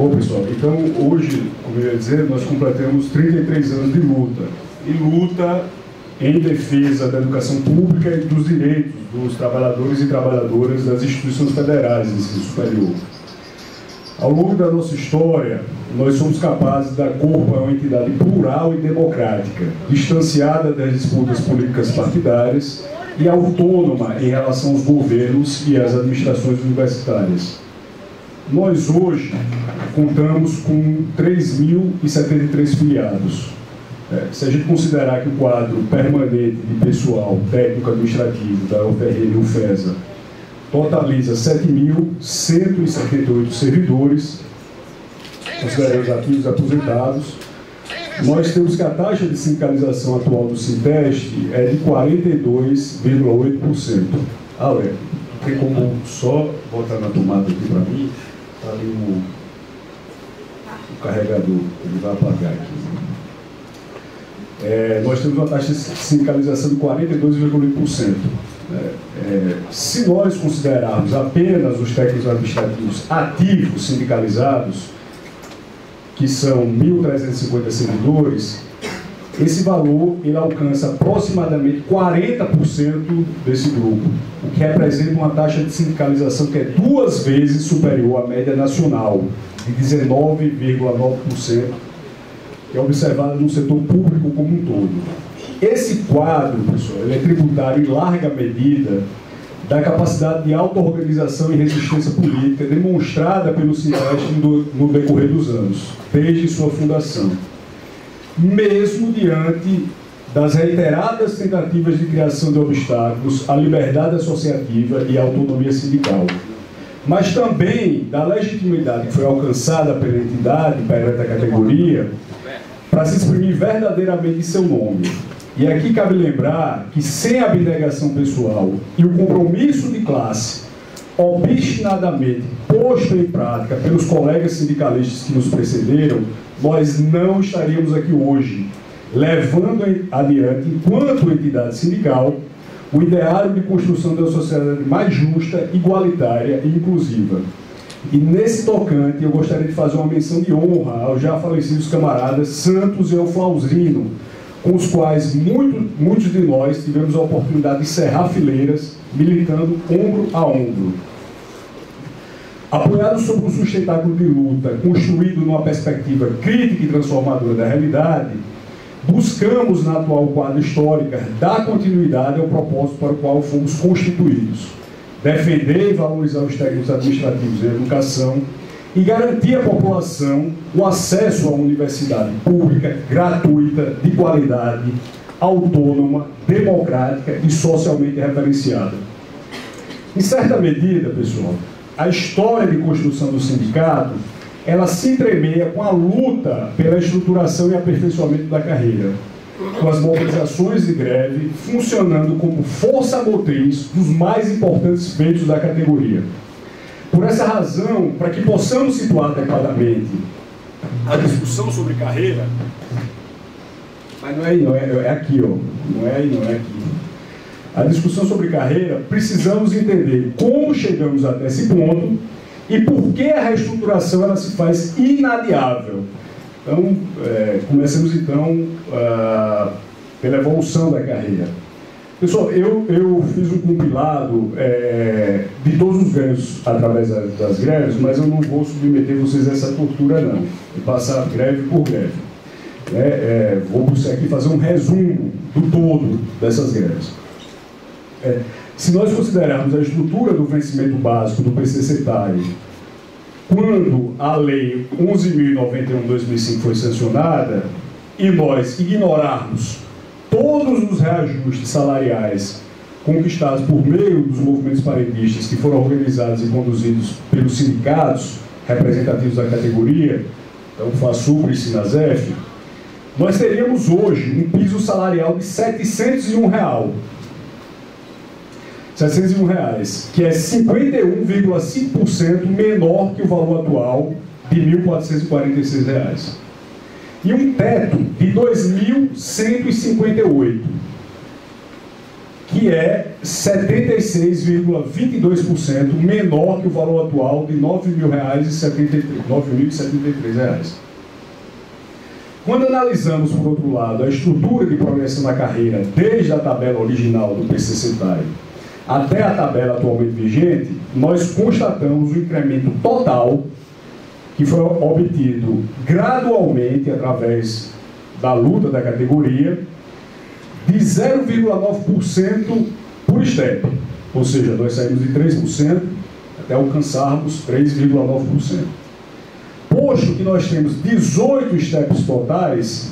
Bom, pessoal, então hoje, como eu ia dizer, nós completamos 33 anos de luta. E luta em defesa da educação pública e dos direitos dos trabalhadores e trabalhadoras das instituições federais de ensino superior. Ao longo da nossa história, nós somos capazes de dar corpo a uma entidade plural e democrática, distanciada das disputas políticas partidárias e autônoma em relação aos governos e às administrações universitárias. Nós hoje contamos com 3.073 filiados. Se a gente considerar que o quadro permanente de pessoal técnico-administrativo da UFRN e UFESA totaliza 7.178 servidores, considerando os ativos e aposentados, nós temos que a taxa de sindicalização atual do Sinteste é de 42,8%. Léo, tem como só botar na tomada aqui para mim? Está ali o carregador, ele vai apagar aqui. Nós temos uma taxa de sindicalização de 42,8%. Se nós considerarmos apenas os técnicos administrativos ativos sindicalizados, que são 1.350 servidores, esse valor ele alcança aproximadamente 40% desse grupo, o que representa uma taxa de sindicalização que é 2 vezes superior à média nacional, de 19,9%, que é observada no setor público como um todo. Esse quadro, pessoal, ele é tributário em larga medida da capacidade de auto-organização e resistência política demonstrada pelo Sinteste no decorrer dos anos, desde sua fundação, mesmo diante das reiteradas tentativas de criação de obstáculos à liberdade associativa e à autonomia sindical, mas também da legitimidade que foi alcançada pela entidade perante a categoria para se exprimir verdadeiramente em seu nome. E aqui cabe lembrar que, sem a abnegação pessoal e o compromisso de classe obstinadamente posto em prática pelos colegas sindicalistas que nos precederam, nós não estaríamos aqui hoje, levando adiante, enquanto entidade sindical, o ideário de construção de uma sociedade mais justa, igualitária e inclusiva. E nesse tocante, eu gostaria de fazer uma menção de honra aos já falecidos camaradas Santos e Euflauzino, com os quais muitos de nós tivemos a oportunidade de cerrar fileiras, militando ombro a ombro. Apoiados sob um sustentáculo de luta, construído numa perspectiva crítica e transformadora da realidade, buscamos, na atual quadro histórico, dar continuidade ao propósito para o qual fomos constituídos: defender e valorizar os técnicos administrativos em educação e garantir à população o acesso a uma universidade pública, gratuita, de qualidade, autônoma, democrática e socialmente referenciada. Em certa medida, pessoal, a história de construção do sindicato, ela se entremeia com a luta pela estruturação e aperfeiçoamento da carreira, com as mobilizações de greve funcionando como força motriz dos mais importantes feitos da categoria. Por essa razão, para que possamos situar adequadamente a discussão sobre carreira, mas não é aí, não, é aqui, ó. Não é aí, não é aqui. A discussão sobre carreira, precisamos entender como chegamos até esse ponto e por que a reestruturação ela se faz inadiável. Então, comecemos então pela evolução da carreira. Pessoal, eu fiz um compilado de todos os ganhos através das greves, mas eu não vou submeter vocês a essa tortura, não, de passar greve por greve. Vou aqui fazer um resumo do todo dessas greves. Se nós considerarmos a estrutura do vencimento básico do PCC-TAI, quando a Lei 11.091/2005 foi sancionada, e nós ignorarmos todos os reajustes salariais conquistados por meio dos movimentos paretistas que foram organizados e conduzidos pelos sindicatos representativos da categoria, então FASUPRA e SINASEF, nós teríamos hoje um piso salarial de R$ 701, que é 51,5% menor que o valor atual de R$ 1.446. E um teto de R$ 2.158, que é 76,22% menor que o valor atual de R$ 9.073. Quando analisamos, por outro lado, a estrutura de progressão da carreira desde a tabela original do PCCETAI até a tabela atualmente vigente, nós constatamos o incremento total que foi obtido gradualmente através da luta da categoria de 0,9% por step, ou seja, nós saímos de 3% até alcançarmos 3,9%. Posto que nós temos 18 steps totais,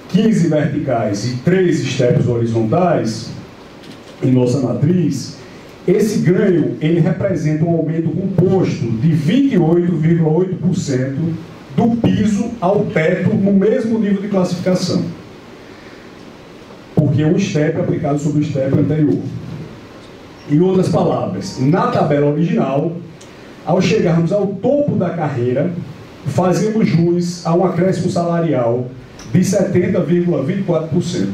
15 verticais e 3 steps horizontais em nossa matriz, esse ganho ele representa um aumento composto de 28,8% do piso ao teto no mesmo nível de classificação, porque é um step aplicado sobre o step anterior. Em outras palavras, na tabela original, ao chegarmos ao topo da carreira, fazemos jus a um acréscimo salarial de 70,24%.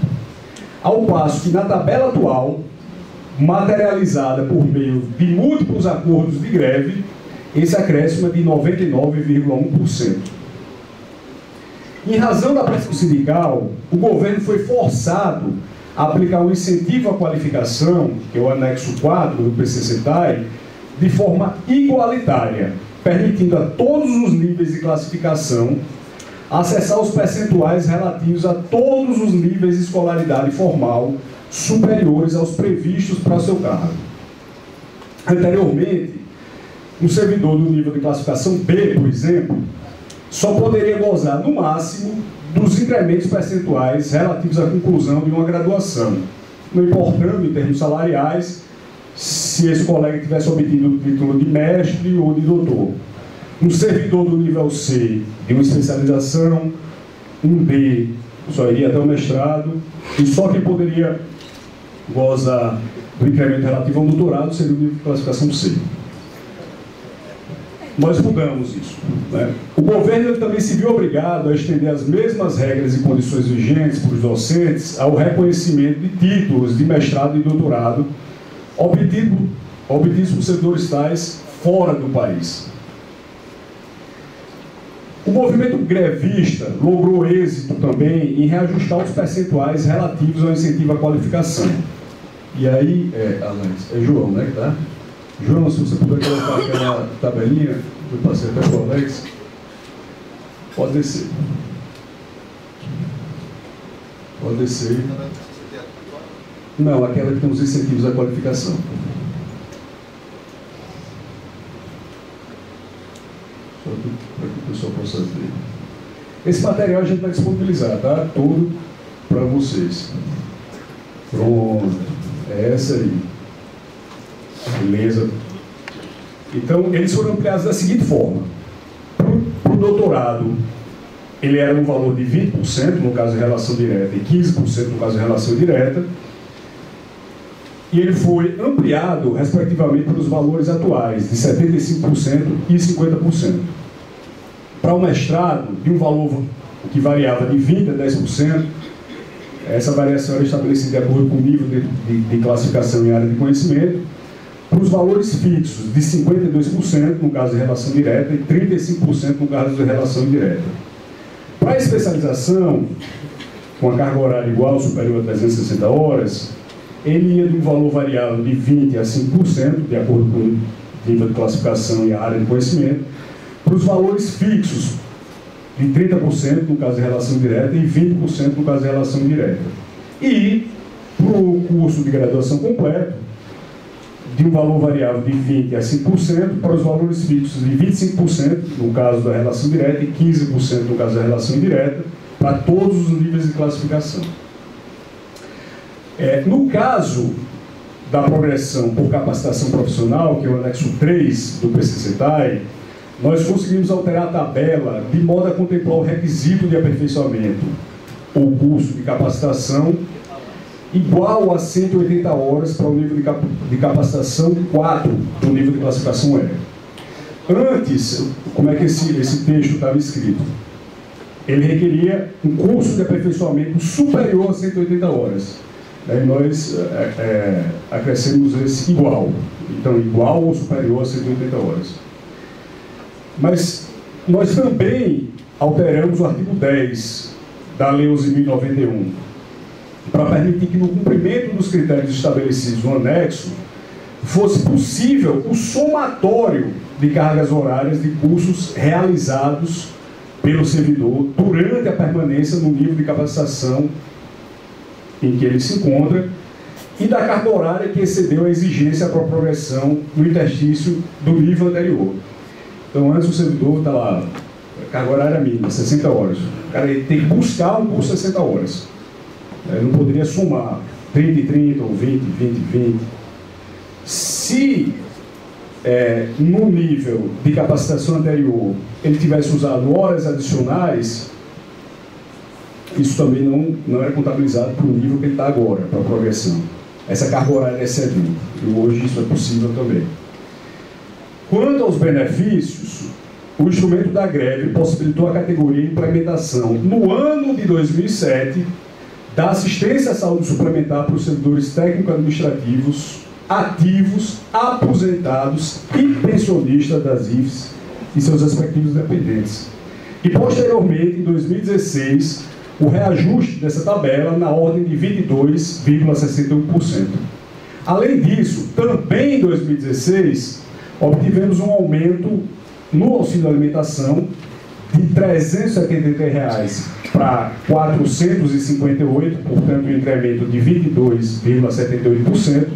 Ao passo que na tabela atual, materializada por meio de múltiplos acordos de greve, esse acréscimo é de 99,1%. Em razão da pressão sindical, o governo foi forçado a aplicar um incentivo à qualificação, que é o anexo 4 do PCCETAI, de forma igualitária, permitindo a todos os níveis de classificação acessar os percentuais relativos a todos os níveis de escolaridade formal superiores aos previstos para o seu cargo. Anteriormente, um servidor do nível de classificação B, por exemplo, só poderia gozar, no máximo, dos incrementos percentuais relativos à conclusão de uma graduação, não importando, em termos salariais, se esse colega tivesse obtido o título de mestre ou de doutor. Um servidor do nível C, de uma especialização, um D, só iria até o mestrado, e só quem poderia gozar do incremento relativo ao doutorado seria o nível de classificação C. Nós mudamos isso, né? O governo também se viu obrigado a estender as mesmas regras e condições vigentes para os docentes ao reconhecimento de títulos de mestrado e doutorado obtidos por servidores tais fora do país. O movimento grevista logrou êxito também em reajustar os percentuais relativos ao incentivo à qualificação. E aí, Alex, é João, né, que tá? João, se você puder colocar aquela tabelinha que eu passei até para o Alex, pode descer. Pode descer. Não, aquela que tem os incentivos à qualificação. Só para que o pessoal possa ver. Esse material a gente vai disponibilizar, tá? Todo para vocês. Pronto. É essa aí. Beleza? Então, eles foram ampliados da seguinte forma. Para o doutorado, ele era no valor de 20%, no caso de relação direta, e 15% no caso de relação indireta. E ele foi ampliado, respectivamente, para os valores atuais, de 75% e 50%. Para o mestrado, de um valor que variava de 20% a 10%, essa variação era estabelecida de acordo com o nível de classificação em área de conhecimento, para os valores fixos, de 52% no caso de relação direta e 35% no caso de relação indireta. Para a especialização, com a carga horária igual, superior a 360 horas, ele ia de um valor variável de 20% a 5%, de acordo com o nível de classificação e a área de conhecimento, para os valores fixos, de 30% no caso de relação direta e 20% no caso de relação indireta. E, para o curso de graduação completo, de um valor variável de 20% a 5%, para os valores fixos de 25% no caso da relação direta e 15% no caso da relação indireta, para todos os níveis de classificação. No caso da progressão por capacitação profissional, que é o anexo 3 do PCCETAI, nós conseguimos alterar a tabela de modo a contemplar o requisito de aperfeiçoamento ou curso de capacitação igual a 180 horas para o nível de capacitação 4 do nível de classificação E. Antes, como é que esse texto estava escrito? Ele requeria um curso de aperfeiçoamento superior a 180 horas. Aí nós acrescemos esse igual. Então, igual ou superior a 180 horas. Mas nós também alteramos o artigo 10 da Lei 11.091 para permitir que, no cumprimento dos critérios estabelecidos no anexo, fosse possível o somatório de cargas horárias de cursos realizados pelo servidor durante a permanência no nível de capacitação em que ele se encontra e da carga horária que excedeu a exigência para a progressão no interstício do nível anterior. Então, antes o servidor está lá, a carga horária mínima, 60 horas. O cara ele tem que buscar um curso de 60 horas. Ele não poderia somar 30 e 30 ou 20, 20 e 20. Se no nível de capacitação anterior ele tivesse usado horas adicionais, isso também não era contabilizado para o nível que ele está agora, para a progressão. Essa carga horária é excedente. E hoje isso é possível também. Quanto aos benefícios, o instrumento da greve possibilitou a categoria de implementação, no ano de 2007, da assistência à saúde suplementar para os servidores técnico-administrativos, ativos, aposentados e pensionistas das IFES e seus respectivos dependentes. E, posteriormente, em 2016, o reajuste dessa tabela na ordem de 22,61%. Além disso, também em 2016, obtivemos um aumento no auxílio alimentação de R$ 373 para R$ 458, portanto, um incremento de 22,78%,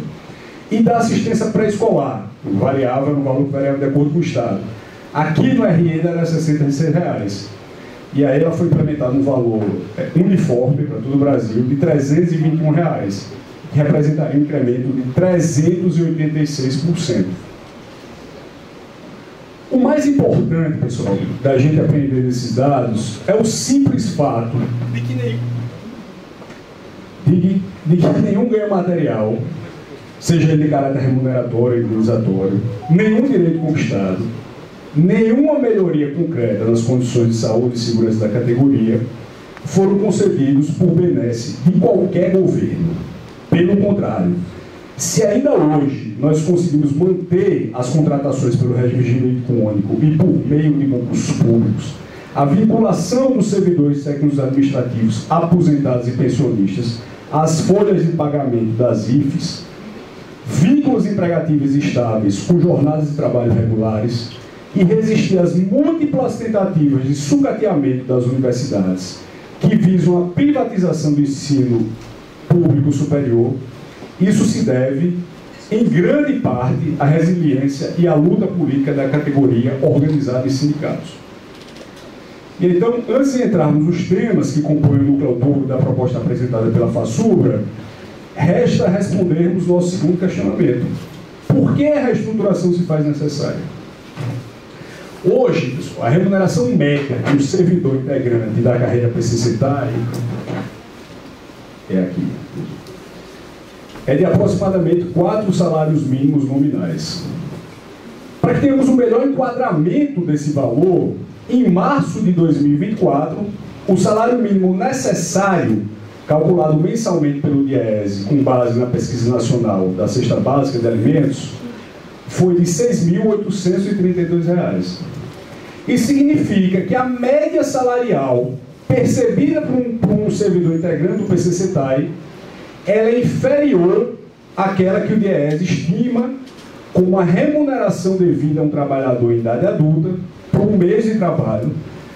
e da assistência pré-escolar, variável no valor que variava de acordo com o Estado. Aqui no RN era R$ 66. E aí ela foi implementada um valor uniforme para todo o Brasil de R$ 321, que representaria um incremento de 386%. O mais importante, pessoal, da gente aprender desses dados é o simples fato de que nenhum ganho material, seja ele de caráter remuneratório ou indenizatório, nenhum direito conquistado, nenhuma melhoria concreta nas condições de saúde e segurança da categoria foram concedidos por benesse de qualquer governo. Pelo contrário, se ainda hoje nós conseguimos manter as contratações pelo regime jurídico único e por meio de concursos públicos, a vinculação dos servidores técnicos administrativos, aposentados e pensionistas às folhas de pagamento das IFES, vínculos empregatíveis estáveis com jornadas de trabalho regulares e resistir às múltiplas tentativas de sucateamento das universidades que visam a privatização do ensino público superior, isso se deve, em grande parte, à resiliência e à luta política da categoria organizada em sindicatos. E então, antes de entrarmos nos temas que compõem o núcleo duro da proposta apresentada pela FASUBRA, resta respondermos nosso segundo questionamento. Por que a reestruturação se faz necessária? Hoje, pessoal, a remuneração média de um servidor integrante da carreira PCC-TAI é aqui. É de aproximadamente 4 salários mínimos nominais. Para que tenhamos um melhor enquadramento desse valor, em março de 2024, o salário mínimo necessário, calculado mensalmente pelo DIEESE, com base na pesquisa nacional da cesta básica de alimentos, foi de R$ 6.832. Isso significa que a média salarial percebida por um servidor integrante do PCC-TAI, ela é inferior àquela que o DIEESE estima como a remuneração devida a um trabalhador em idade adulta por um mês de trabalho,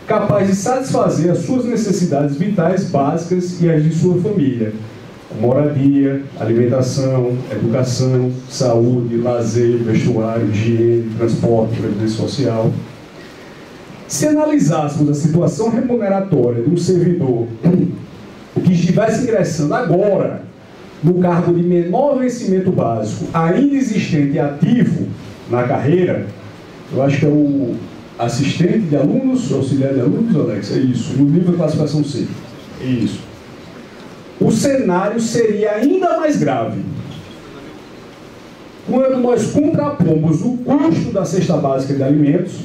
capaz de satisfazer as suas necessidades vitais básicas e as de sua família, moradia, alimentação, educação, saúde, lazer, vestuário, higiene, transporte, previdência social. Se analisássemos a situação remuneratória de um servidor que estivesse ingressando agora no cargo de menor vencimento básico, ainda existente e ativo na carreira, eu acho que é o assistente de alunos, auxiliar de alunos, Alex, é isso, no nível de classificação C. É isso. O cenário seria ainda mais grave. Quando nós contrapomos o custo da cesta básica de alimentos,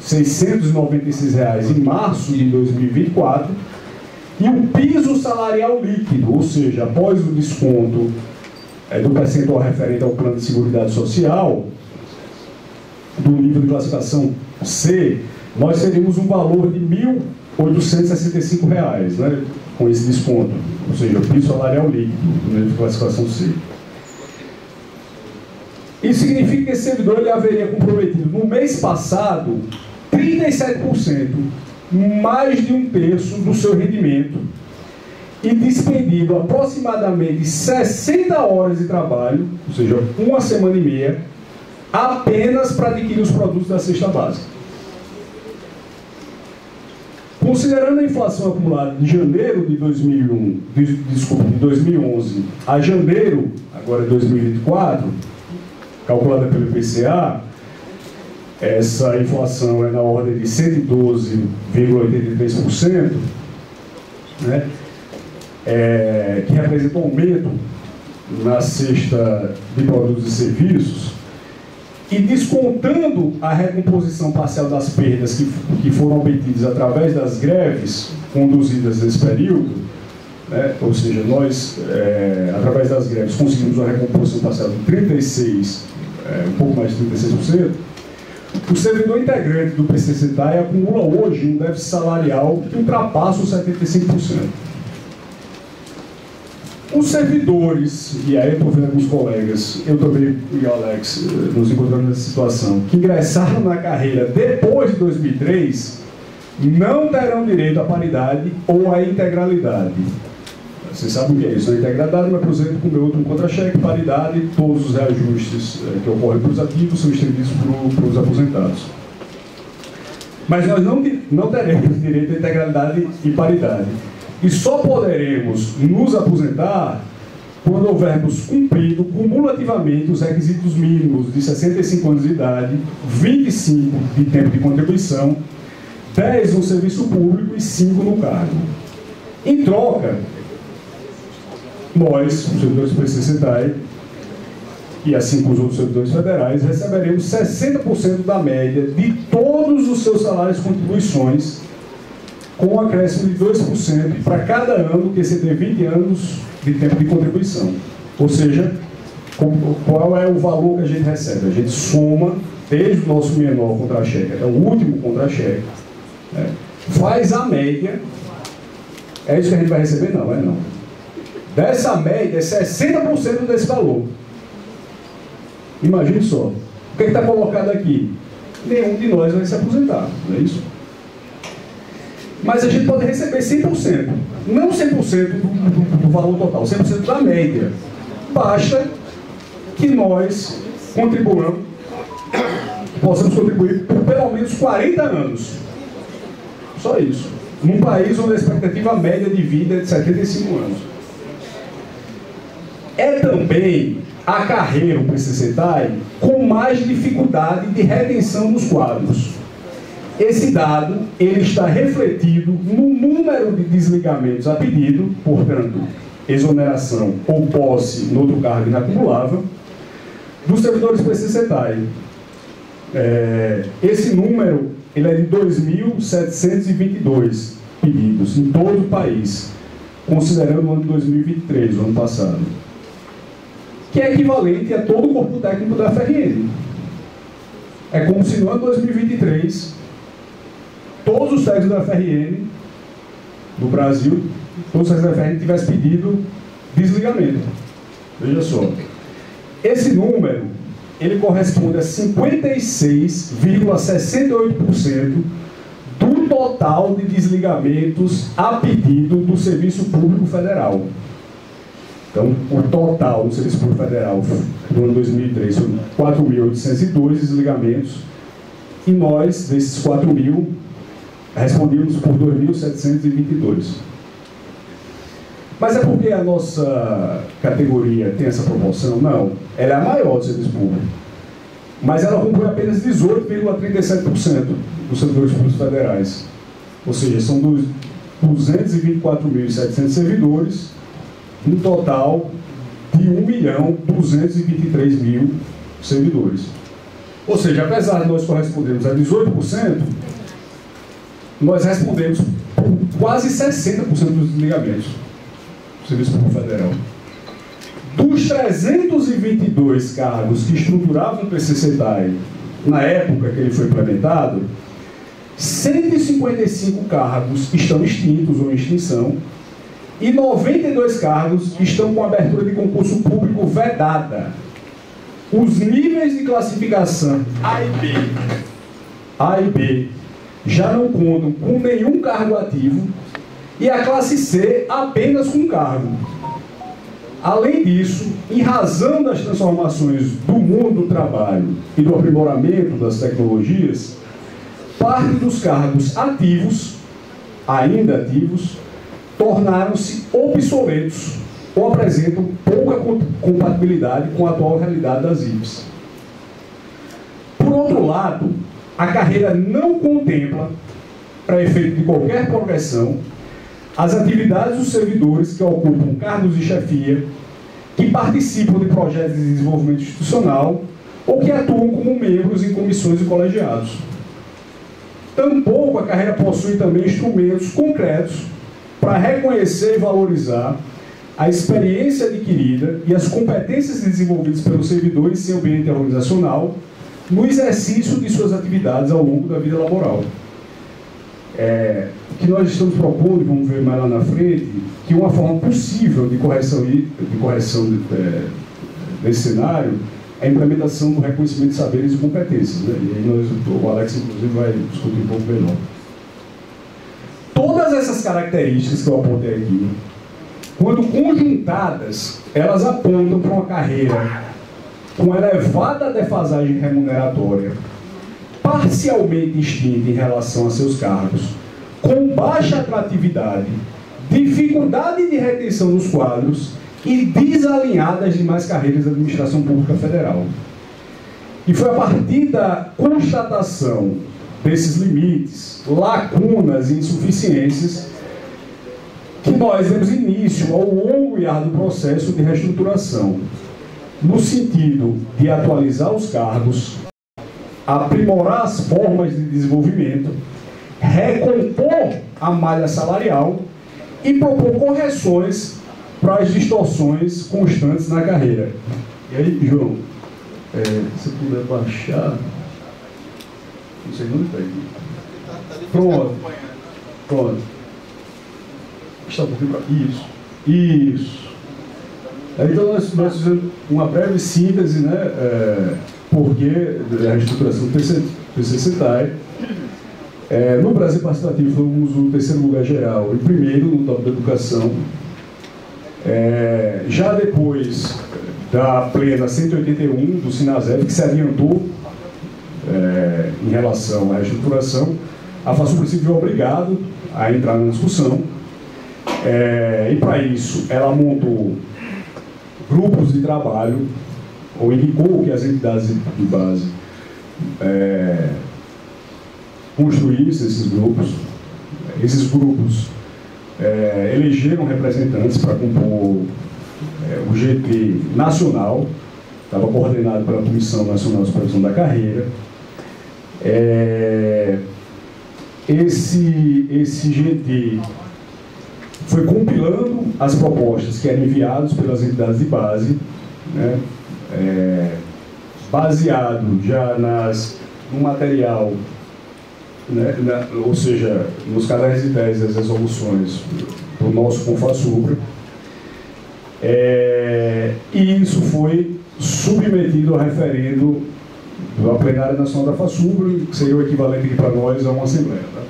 R$ 696 em março de 2024, E o piso salarial líquido, ou seja, após o desconto do percentual referente ao plano de seguridade social, do nível de classificação C, nós teríamos um valor de R$ 1.865, né, com esse desconto, ou seja, o piso salarial líquido, do nível de classificação C. Isso significa que esse servidor ele haveria comprometido, no mês passado, 37%, mais de um terço do seu rendimento, e despendido aproximadamente 60 horas de trabalho, ou seja, uma semana e meia, apenas para adquirir os produtos da cesta básica. Considerando a inflação acumulada de janeiro de 2011 a janeiro, agora de 2024, calculada pelo IPCA, essa inflação é na ordem de 112,83%, né? Que representa um aumento na cesta de produtos e serviços, e descontando a recomposição parcial das perdas que foram obtidas através das greves conduzidas nesse período, né? Ou seja, nós, através das greves, conseguimos uma recomposição parcial de 36%, um pouco mais de 36%, o servidor integrante do PCCTAI acumula hoje um déficit salarial que ultrapassa os 75%. Os servidores, e aí eu estou vendo alguns colegas, eu também e o Alex nos encontramos nessa situação, que ingressaram na carreira depois de 2003, não terão direito à paridade ou à integralidade. Vocês sabem o que é isso, a integralidade me apresenta com o meu outro contra-cheque, paridade, todos os reajustes que ocorrem para os ativos são estendidos para os aposentados. Mas nós não teremos direito à integralidade e paridade. E só poderemos nos aposentar quando houvermos cumprido cumulativamente os requisitos mínimos de 65 anos de idade, 25 de tempo de contribuição, 10 no serviço público e 5 no cargo. Em troca, nós, os servidores do PCCTAI, e assim com os outros servidores federais, receberemos 60% da média de todos os seus salários e contribuições, com um acréscimo de 2% para cada ano que exceder 20 anos de tempo de contribuição. Ou seja, qual é o valor que a gente recebe? A gente soma desde o nosso menor contra-cheque até o último contra-cheque, né? Faz a média. É isso que a gente vai receber? Não, é não. Dessa média, é 60% desse valor. Imagine só. O que está colocado aqui? Nenhum de nós vai se aposentar, não é isso? Mas a gente pode receber 100%. Não 100% do valor total, 100% da média. Basta que nós contribuamos, possamos contribuir por pelo menos 40 anos. Só isso. Num país onde a expectativa média de vida é de 75 anos. É também a carreira, o PCCTAI, com mais dificuldade de retenção dos quadros. Esse dado ele está refletido no número de desligamentos a pedido, portanto, exoneração ou posse no outro cargo inacumulável, dos servidores PCCTAI. Esse número ele é de 2.722 pedidos em todo o país, considerando o ano de 2023, o ano passado, que é equivalente a todo o corpo técnico da FRN. É como se no ano 2023 todos os técnicos da FRN do Brasil, todos os técnicos da FRN tivessem pedido desligamento. Veja só. Esse número, ele corresponde a 56,68% do total de desligamentos a pedido do Serviço Público Federal. Então, o total do Serviço Público Federal no ano 2003 foi 4.802 desligamentos, e nós, desses 4.000, respondíamos por 2.722. Mas é porque a nossa categoria tem essa proporção? Não. Ela é a maior do serviço público. Mas ela compõe apenas 18,37% dos servidores públicos federais. Ou seja, são 224.700 servidores, um total de 1.223.000 servidores. Ou seja, apesar de nós correspondermos a 18%, nós respondemos por ocupam quase 60% dos desligamentos do Serviço Público Federal. Dos 322 cargos que estruturavam o PCCETAI na época que ele foi implementado, 155 cargos estão extintos ou em extinção e 92 cargos estão com abertura de concurso público vedada. Os níveis de classificação A e B já não contam com nenhum cargo ativo e a classe C apenas com cargo. Além disso, em razão das transformações do mundo do trabalho e do aprimoramento das tecnologias, parte dos cargos ativos, ainda ativos, tornaram-se obsoletos ou apresentam pouca compatibilidade com a atual realidade das IPs. Por outro lado, a carreira não contempla, para efeito de qualquer progressão, as atividades dos servidores que ocupam cargos de chefia, que participam de projetos de desenvolvimento institucional ou que atuam como membros em comissões e colegiados. Tampouco a carreira possui também instrumentos concretos para reconhecer e valorizar a experiência adquirida e as competências desenvolvidas pelos servidores em seu ambiente organizacional no exercício de suas atividades ao longo da vida laboral. O que nós estamos propondo, e vamos ver mais lá na frente, que uma forma possível de correção desse cenário é a implementação do reconhecimento de saberes e competências, né? E aí o Alex, inclusive, vai discutir um pouco melhor. Todas essas características que eu apontei aqui, quando conjuntadas, elas apontam para uma carreira com elevada defasagem remuneratória, parcialmente extinta em relação a seus cargos, com baixa atratividade, dificuldade de retenção nos quadros e desalinhada às demais carreiras da administração pública federal. E foi a partir da constatação desses limites, lacunas e insuficiências que nós demos início ao longo e árduo processo de reestruturação, no sentido de atualizar os cargos, aprimorar as formas de desenvolvimento, recompor a malha salarial e propor correções para as distorções constantes na carreira. E aí, João, se puder baixar... Não sei onde está aqui. Pronto. Está um pouquinho para... Isso. Então, nós fizemos uma breve síntese, né? Porque a reestruturação do PCCETAI. No Brasil Participativo, fomos o terceiro lugar geral e primeiro no top da educação. Já depois da plena 181 do Sinasef, que se adiantou em relação à reestruturação, a FASUPRA se viu obrigado a entrar na discussão. E para isso, ela montou grupos de trabalho, ou indicou que as entidades de base construíssem esses grupos. Esses grupos elegeram representantes para compor o GT nacional, estava coordenado pela Comissão Nacional de Supervisão da Carreira. Esse GT foi compilando as propostas que eram enviadas pelas entidades de base, né, baseado já no material, né, ou seja, nos cadernos de tese das resoluções do nosso Confasupra, e isso foi submetido ao referendo da plenária nacional da FASUPRA, que seria o equivalente aqui para nós a uma assembleia. Tá?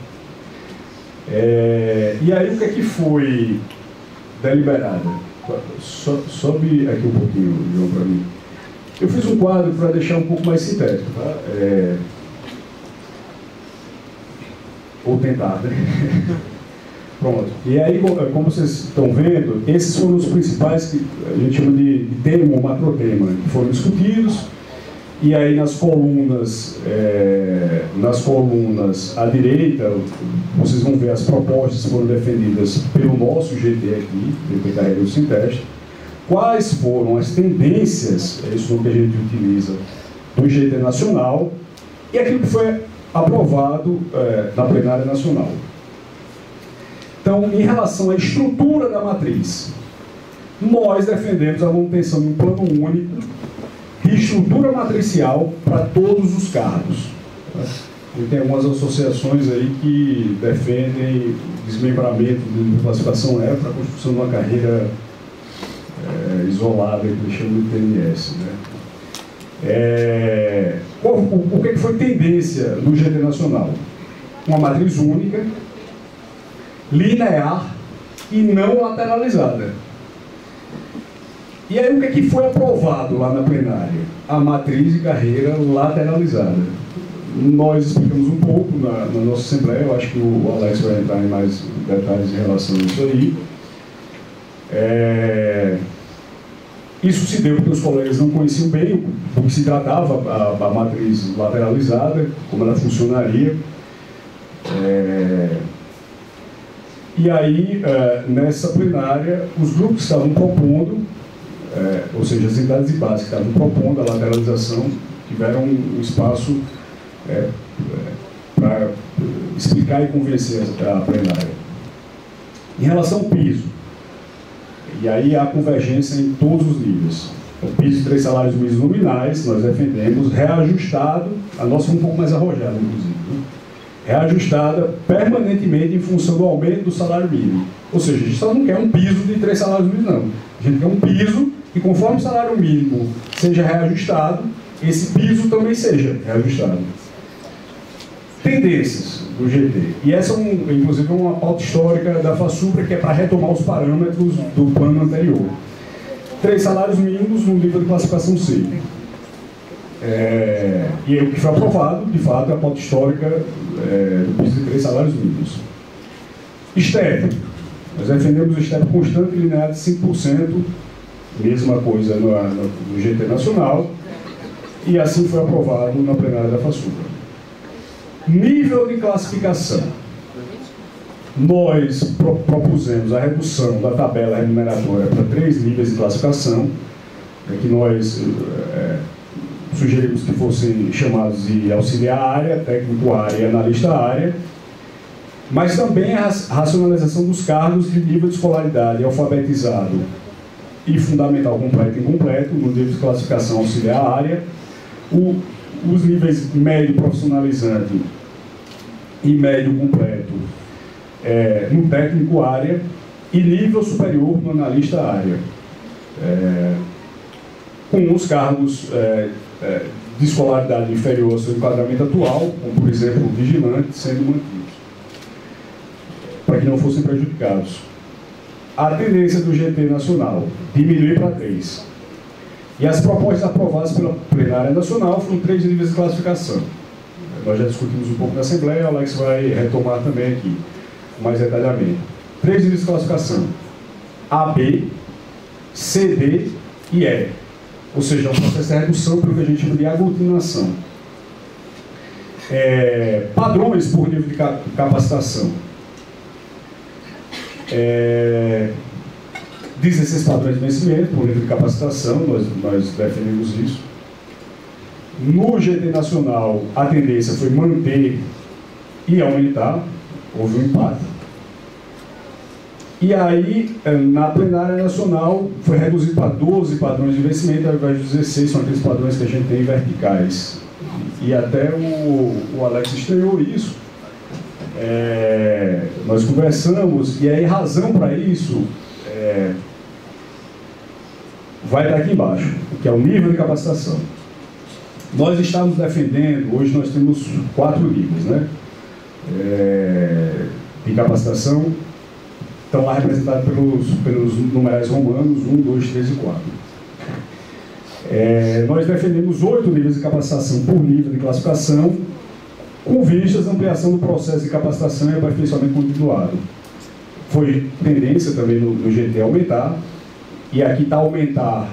E aí o que é que foi deliberado? Sobe aqui um pouquinho, João, para mim. Eu fiz um quadro para deixar um pouco mais sintético, tá? Ou tentar, né? Pronto. E aí, como vocês estão vendo, esses foram os principais que a gente chama de tema ou macrotema, que foram discutidos. E aí nas colunas à direita, vocês vão ver as propostas que foram defendidas pelo nosso GT aqui, GT Carreira do Sinteste, quais foram as tendências, é isso que a gente utiliza, do GT nacional, e aquilo que foi aprovado na plenária nacional. Então, em relação à estrutura da matriz, nós defendemos a manutenção de um plano único de estrutura matricial para todos os cargos. E tem algumas associações aí que defendem desmembramento de classificação E para a construção de uma carreira isolada, que eles chamam de TNS. Né? O que foi tendência no GT Nacional? Uma matriz única, linear e não lateralizada. E aí o que foi aprovado lá na plenária? A matriz de carreira lateralizada. Nós explicamos um pouco na nossa Assembleia, eu acho que o Alex vai entrar em mais detalhes em relação a isso aí. Isso se deu porque os colegas não conheciam bem do que se tratava a matriz lateralizada, como ela funcionaria. E aí, nessa plenária, os grupos que estavam propondo, ou seja, as entidades de base que estavam propondo a lateralização, tiveram um espaço para explicar e convencer a plenária. Em relação ao piso, e aí há convergência em todos os níveis. O piso de 3 salários mínimos nominais, nós defendemos reajustado, a nossa foi um pouco mais arrojada, inclusive, né? Reajustada permanentemente em função do aumento do salário mínimo. Ou seja, a gente só não quer um piso de 3 salários mínimos, não. A gente quer um piso que, conforme o salário mínimo seja reajustado, esse piso também seja reajustado. Tendências do GT. E essa é, inclusive, uma pauta histórica da FASUPRA, que é para retomar os parâmetros do plano anterior. 3 salários mínimos no nível de classificação C. E o que foi aprovado, de fato, é a pauta histórica do piso de 3 salários mínimos. STEP. Nós defendemos o STEP constante e linear de 5%, mesma coisa no GT Nacional, e assim foi aprovado na plenária da FASUPRA. Nível de classificação. Nós propusemos a redução da tabela remuneratória para 3 níveis de classificação, que nós sugerimos que fossem chamados de auxiliar área, técnico área e analista área, mas também a racionalização dos cargos de nível de escolaridade alfabetizado e fundamental completo e incompleto, no nível de classificação auxiliar área, os níveis médio profissionalizante e médio completo no técnico área e nível superior no analista área, com os cargos de escolaridade inferior ao seu enquadramento atual, como por exemplo o vigilante, sendo mantidos, para que não fossem prejudicados. A tendência do GT Nacional, diminuir para 3. E as propostas aprovadas pela plenária nacional foram 3 níveis de classificação. Nós já discutimos um pouco na Assembleia, o Alex vai retomar também aqui, com mais detalhamento. 3 níveis de classificação: AB, CD e E. Ou seja, é um processo de redução pelo que a gente chama de aglutinação. Padrões por nível de capacitação. 16 padrões de vencimento por nível de capacitação, nós defendemos isso. No GT Nacional, a tendência foi manter e aumentar, houve um empate. E aí, na plenária nacional, foi reduzido para 12 padrões de vencimento, ao invés de 16, são aqueles padrões que a gente tem verticais. E até o Alex estreou isso. Nós conversamos, e aí razão para isso vai estar aqui embaixo, que é o nível de capacitação. Nós estamos defendendo, hoje nós temos 4 níveis, né? De capacitação, estão lá representados pelos numerais romanos 1, 2, 3 e 4. Nós defendemos 8 níveis de capacitação por nível de classificação, com vistas à ampliação do processo de capacitação e aperfeiçoamento continuado. Foi tendência também no GT aumentar, e aqui está aumentar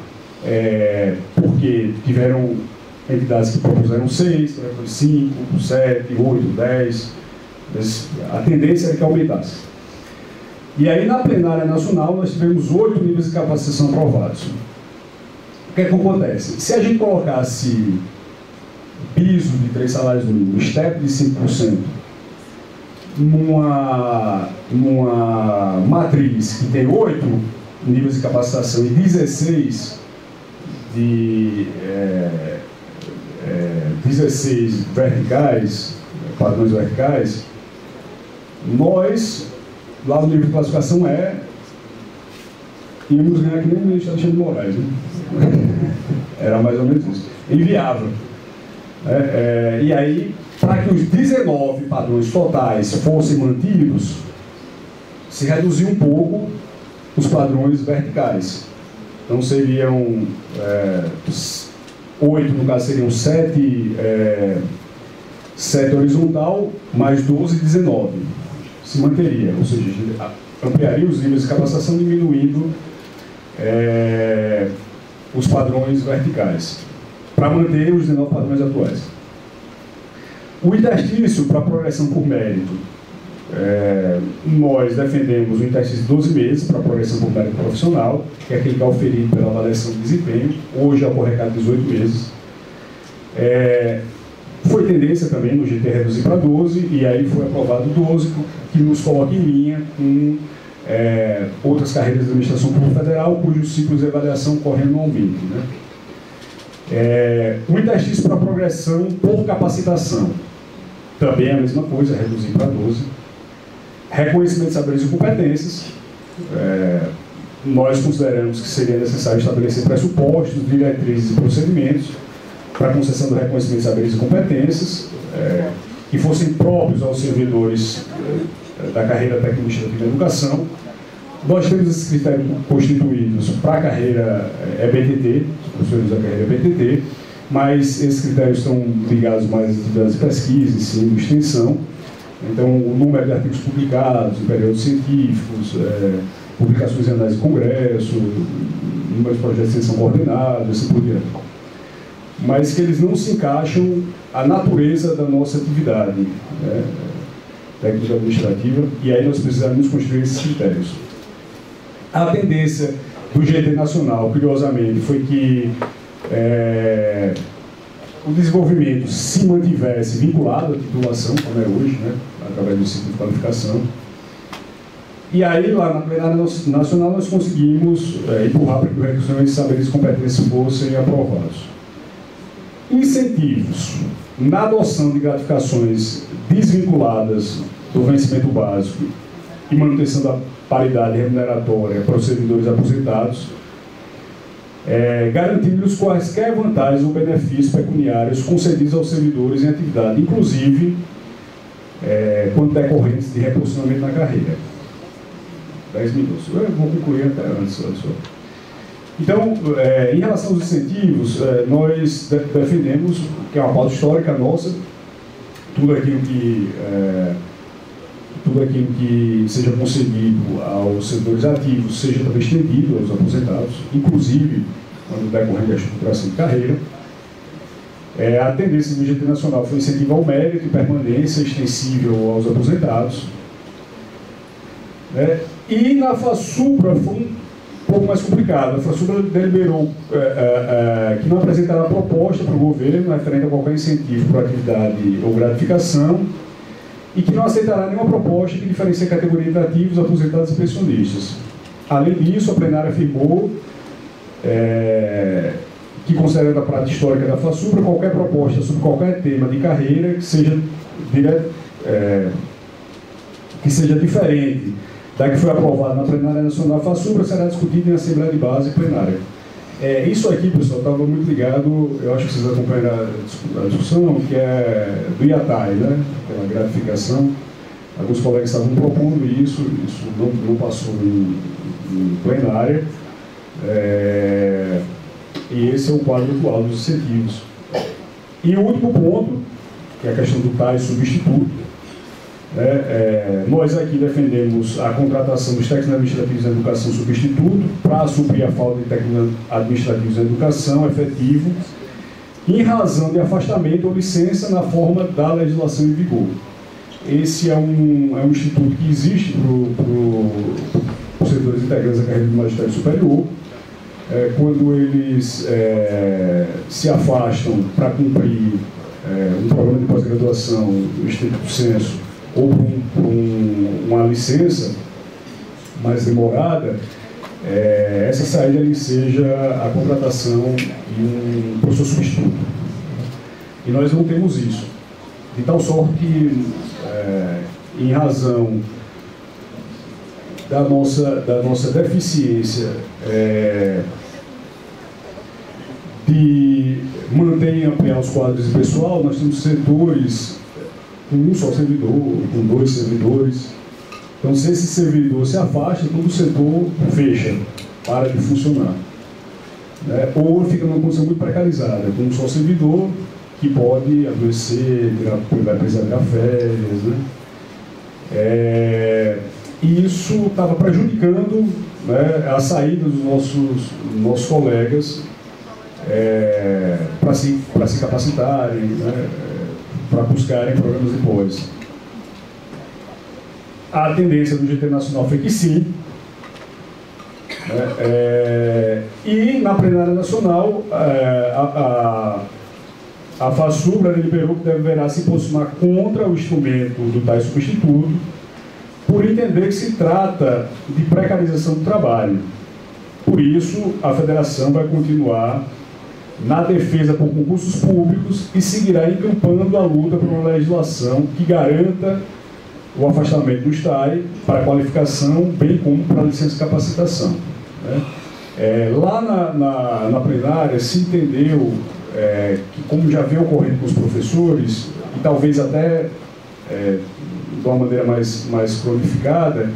porque tiveram entidades que propuseram 6, 5, 7, 8, 10, a tendência é que aumentasse. E aí na plenária nacional nós tivemos 8 níveis de capacitação aprovados. O que é que acontece? Se a gente colocasse piso de 3 salários mínimos, STEP de 5%, numa matriz que tem 8 níveis de capacitação e 16 16 verticais, padrões verticais, nós, lá no nível de classificação íamos ganhar que nem o ministro Alexandre de Moraes, né? Era mais ou menos isso. Inviável. E aí, para que os 19 padrões totais fossem mantidos, se reduziu um pouco os padrões verticais. Então seriam 8, no caso seriam 7 horizontal, mais 12, 19. Se manteria, ou seja, ampliaria os níveis de capacitação, diminuindo os padrões verticais, para manter os 19 padrões atuais. O interstício para progressão por mérito, nós defendemos o interstício de 12 meses para progressão por mérito profissional, que é aquele que é oferido pela avaliação de desempenho. Hoje ocorre a cada 18 meses. Foi tendência também no GT reduzir para 12, e aí foi aprovado 12, que nos coloca em linha com outras carreiras da administração pública federal, cujos ciclos de avaliação correm anualmente, né? O interstício para progressão por capacitação, também é a mesma coisa, reduzir para 12. Reconhecimento de saberes e competências, nós consideramos que seria necessário estabelecer pressupostos, diretrizes e procedimentos para a concessão do reconhecimento de saberes e competências, que fossem próprios aos servidores da carreira técnico-administrativa de educação. Nós temos esses critérios constituídos para a carreira EBTT, os professores da carreira EBTT, mas esses critérios estão ligados mais às atividades de pesquisa, ensino e extensão. Então, o número de artigos publicados em períodos científicos, publicações em análise de congresso, número de projetos de extensão coordenados, assim por diante. Mas que eles não se encaixam à natureza da nossa atividade, né, técnico-administrativa, e aí nós precisamos construir esses critérios. A tendência do GT Nacional, curiosamente, foi que o desenvolvimento se mantivesse vinculado à titulação, como é hoje, né, através do ciclo de qualificação. E aí, lá na plenária nacional, nós conseguimos empurrar para que o reconhecimento de saberes e competências fossem aprovados. Incentivos na adoção de gratificações desvinculadas do vencimento básico e manutenção da paridade remuneratória para os servidores aposentados, garantindo-lhes quaisquer vantagens ou benefícios pecuniários concedidos aos servidores em atividade, inclusive quando decorrentes de reposicionamento na carreira. 10 minutos. Eu vou concluir até antes. Então, em relação aos incentivos, nós defendemos, que é uma pauta histórica nossa, tudo aquilo que seja concedido aos servidores ativos seja também estendido aos aposentados, inclusive quando decorrente da estruturação de carreira. A tendência do GT Nacional foi incentivar o mérito e permanência extensível aos aposentados. E na FASUPRA foi um pouco mais complicado. A FASUPRA deliberou que não apresentará proposta para o governo referente a qualquer incentivo por atividade ou gratificação, e que não aceitará nenhuma proposta que diferencie a categoria de ativos, aposentados e pensionistas. Além disso, a plenária afirmou que, considerando a prática histórica da FASUPRA, qualquer proposta sobre qualquer tema de carreira que seja diferente da que foi aprovada na plenária nacional da FASUPRA será discutida em Assembleia de Base e plenária. Isso aqui, pessoal, estava muito ligado, eu acho que vocês acompanharam a discussão, que é do IATAI, né? Pela gratificação. Alguns colegas estavam propondo isso não passou em plenária. E esse é o quadro atual dos incentivos. E o último ponto, que é a questão do TAI substituto. Nós aqui defendemos a contratação dos técnicos administrativos da educação substituto para suprir a falta de técnicos administrativos da educação efetivo, em razão de afastamento ou licença na forma da legislação em vigor. Esse é um instituto que existe para os servidores integrantes da carreira do magistério superior. Quando eles se afastam para cumprir um programa de pós-graduação do estricto senso ou por uma licença mais demorada, essa saída ali seja a contratação de um professor substituto. E nós não temos isso. De tal sorte que, em razão da nossa deficiência de manter e ampliar os quadros de pessoal, nós temos setores com um só servidor, com 2 servidores. Então, se esse servidor se afasta, todo o setor fecha, para de funcionar. Ou fica numa condição muito precarizada, com um só servidor que pode adoecer, vai precisar tirar férias. E isso estava prejudicando, a saída dos nossos colegas para se capacitarem, para buscarem programas de pós. A tendência do GT Nacional foi que sim. E na plenária nacional, a FASUBRA deliberou que deverá se posicionar contra o instrumento do tais substituto, por entender que se trata de precarização do trabalho. Por isso, a federação vai continuar na defesa por concursos públicos e seguirá encampando a luta por uma legislação que garanta o afastamento do STAI para qualificação, bem como para licença de capacitação. Lá na plenária se entendeu que, como já vem ocorrendo com os professores, e talvez até de uma maneira mais cronificada,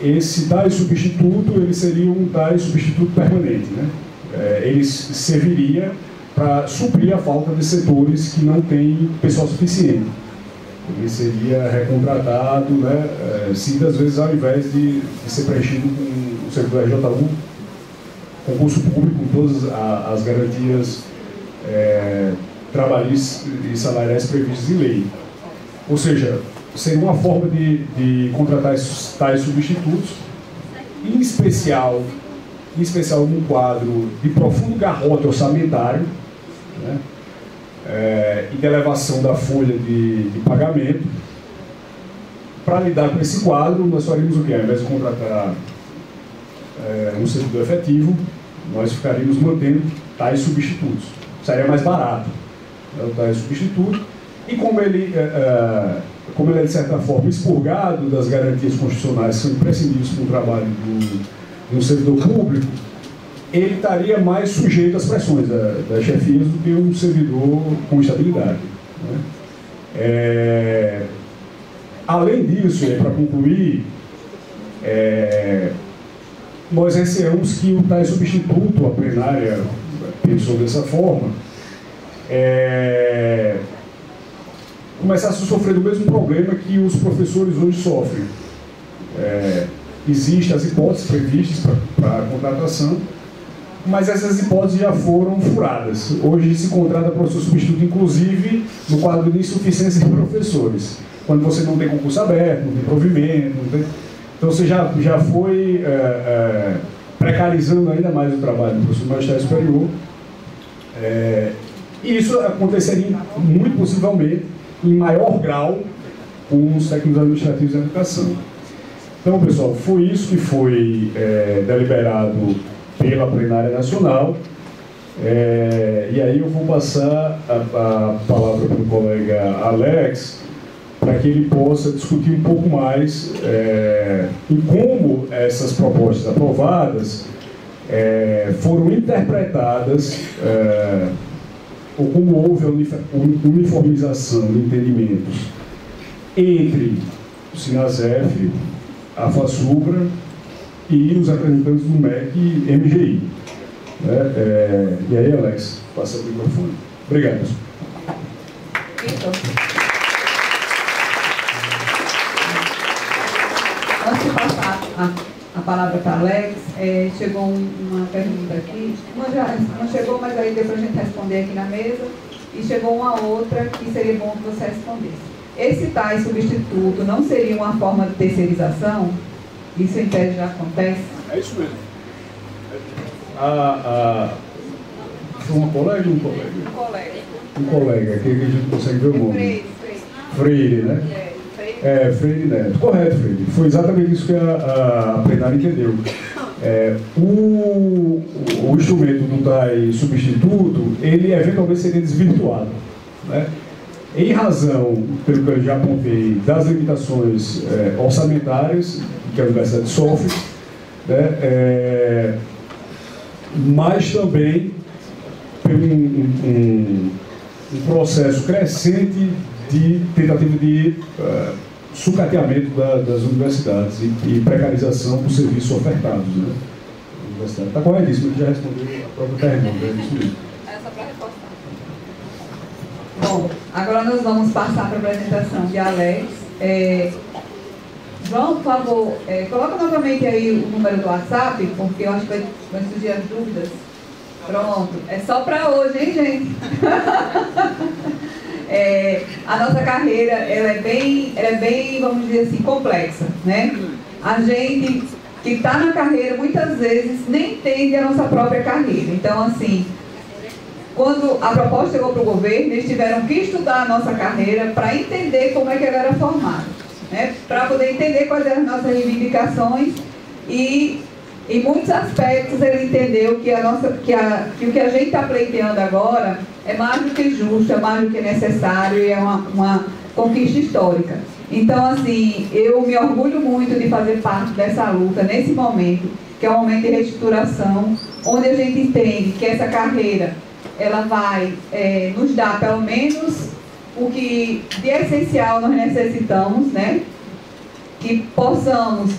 esse tais substituto ele seria um tais substituto permanente. Ele serviria para suprir a falta de setores que não têm pessoal suficiente. Ele seria recontratado, muitas vezes, ao invés de ser preenchido com o servidor RJ1, concurso público, com todas as garantias trabalhistas e salariais previstas em lei. Ou seja, seria uma forma de contratar esses tais substitutos, em especial num quadro de profundo garrote orçamentário, e de elevação da folha de pagamento. Para lidar com esse quadro, nós faríamos o quê? Ao invés de contratar um servidor efetivo, nós ficaríamos mantendo tais substitutos. Seria mais barato, o tais substituto. E como ele é, de certa forma, expurgado das garantias constitucionais que são imprescindíveis para o trabalho de um servidor público, ele estaria mais sujeito às pressões das chefias do que um servidor com estabilidade. Além disso, para concluir, nós receamos que o tais substituto, a plenária pensou dessa forma, começasse a sofrer do mesmo problema que os professores hoje sofrem. Existem as hipóteses previstas para a contratação, mas essas hipóteses já foram furadas. Hoje se contrata professor substituto, inclusive, no quadro de insuficiência de professores. Quando você não tem concurso aberto, não tem provimento, então você já foi precarizando ainda mais o trabalho do professor magistério superior. E isso aconteceria, muito possivelmente, em maior grau com os técnicos administrativos da educação. Então, pessoal, foi isso que foi deliberado pela plenária nacional. E aí eu vou passar a palavra para o colega Alex, para que ele possa discutir um pouco mais em como essas propostas aprovadas foram interpretadas, ou como houve a uniformização de entendimentos entre o Sinasef, a FASUBRA e os representantes do MEC e MGI. E aí, Alex, passa o microfone. Obrigado. Antes de passar a palavra para Alex, chegou uma pergunta aqui. Uma já não chegou, mas aí deu para a gente responder aqui na mesa. E chegou uma outra que seria bom que você respondesse. Esse tais substituto não seria uma forma de terceirização? Isso em tese já acontece? É isso mesmo. Foi uma colega ou um colega? Um colega. Um colega, que a gente consegue ver o nome. Freire, né? Freire Neto. Correto, Freire. Foi exatamente isso que a plenária entendeu. O instrumento do TAI substituto, ele eventualmente seria desvirtuado, né? Em razão, pelo que eu já apontei, das limitações orçamentárias que a universidade sofre, né? Mas também pelo um processo crescente de tentativa de sucateamento das universidades e precarização dos serviços ofertados, né? Está corretíssimo, que já respondeu a própria pergunta, é isso mesmo. Essa para reforçar. Bom, agora nós vamos passar para a apresentação de Alex. João, por favor, coloca novamente aí o número do WhatsApp, porque eu acho que vai surgir as dúvidas. Pronto, é só para hoje, hein, gente? A nossa carreira, ela é bem, vamos dizer assim, complexa, né? A gente que está na carreira, muitas vezes, nem entende a nossa própria carreira. Então, assim, quando a proposta chegou para o governo, eles tiveram que estudar a nossa carreira para entender como é que ela era formada, né? Para poder entender quais eram as nossas reivindicações e, em muitos aspectos, ele entendeu que o que a gente está pleiteando agora é mais do que justo, é mais do que necessário e é uma conquista histórica. Então, assim, eu me orgulho muito de fazer parte dessa luta nesse momento, que é um momento de reestruturação, onde a gente entende que essa carreira, ela vai nos dar pelo menos o que de essencial nós necessitamos, né? Que possamos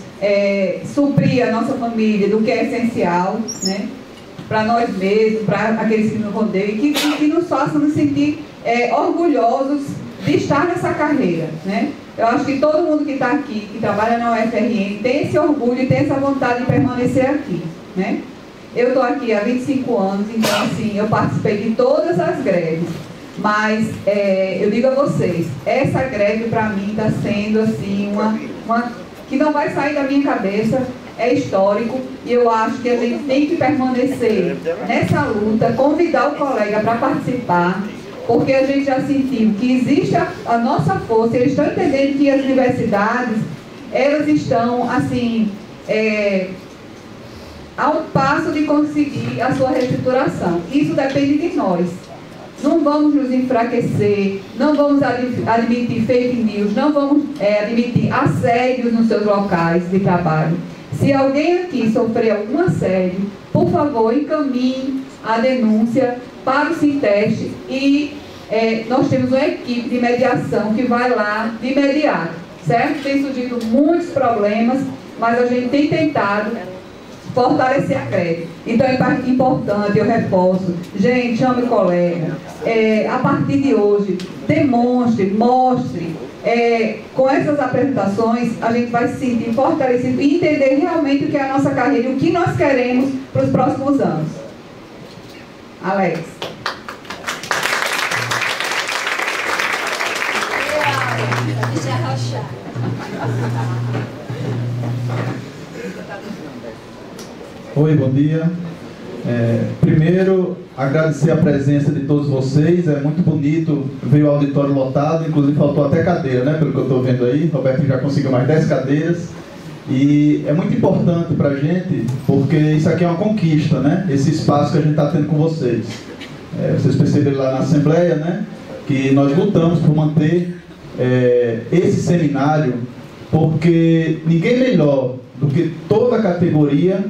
suprir a nossa família do que é essencial, né? Para nós mesmos, para aqueles que nos rodeiam, e que nos façam nos sentir orgulhosos de estar nessa carreira, né? Eu acho que todo mundo que está aqui, que trabalha na UFRN, tem esse orgulho e tem essa vontade de permanecer aqui, né? Eu estou aqui há 25 anos, então, assim, eu participei de todas as greves, mas eu digo a vocês, essa greve para mim está sendo, assim, uma que não vai sair da minha cabeça, é histórico, e eu acho que a gente tem que permanecer nessa luta, convidar o colega para participar, porque a gente já sentiu que existe a nossa força, eles estão entendendo que as universidades, elas estão, assim, a um passo de conseguir a sua reestruturação. Isso depende de nós. Não vamos nos enfraquecer, não vamos admitir fake news, não vamos admitir assédios nos seus locais de trabalho. Se alguém aqui sofrer algum assédio, por favor, encaminhe a denúncia para o Sinteste e nós temos uma equipe de mediação que vai lá de imediato, certo? Tem surgido muitos problemas, mas a gente tem tentado fortalecer a greve. Então é importante, eu reforço, gente, chame o colega, a partir de hoje, demonstre, mostre, com essas apresentações, a gente vai se sentir fortalecido e entender realmente o que é a nossa carreira e o que nós queremos para os próximos anos. Alex. Deixa arrochar. Oi, bom dia. Primeiro, agradecer a presença de todos vocês. É muito bonito ver o auditório lotado, inclusive faltou até cadeira, né? Pelo que eu estou vendo aí. Roberto já conseguiu mais 10 cadeiras. E é muito importante para a gente, porque isso aqui é uma conquista, né? Esse espaço que a gente está tendo com vocês. Vocês perceberam lá na Assembleia, né? Que nós lutamos por manter esse seminário, porque ninguém melhor do que toda a categoria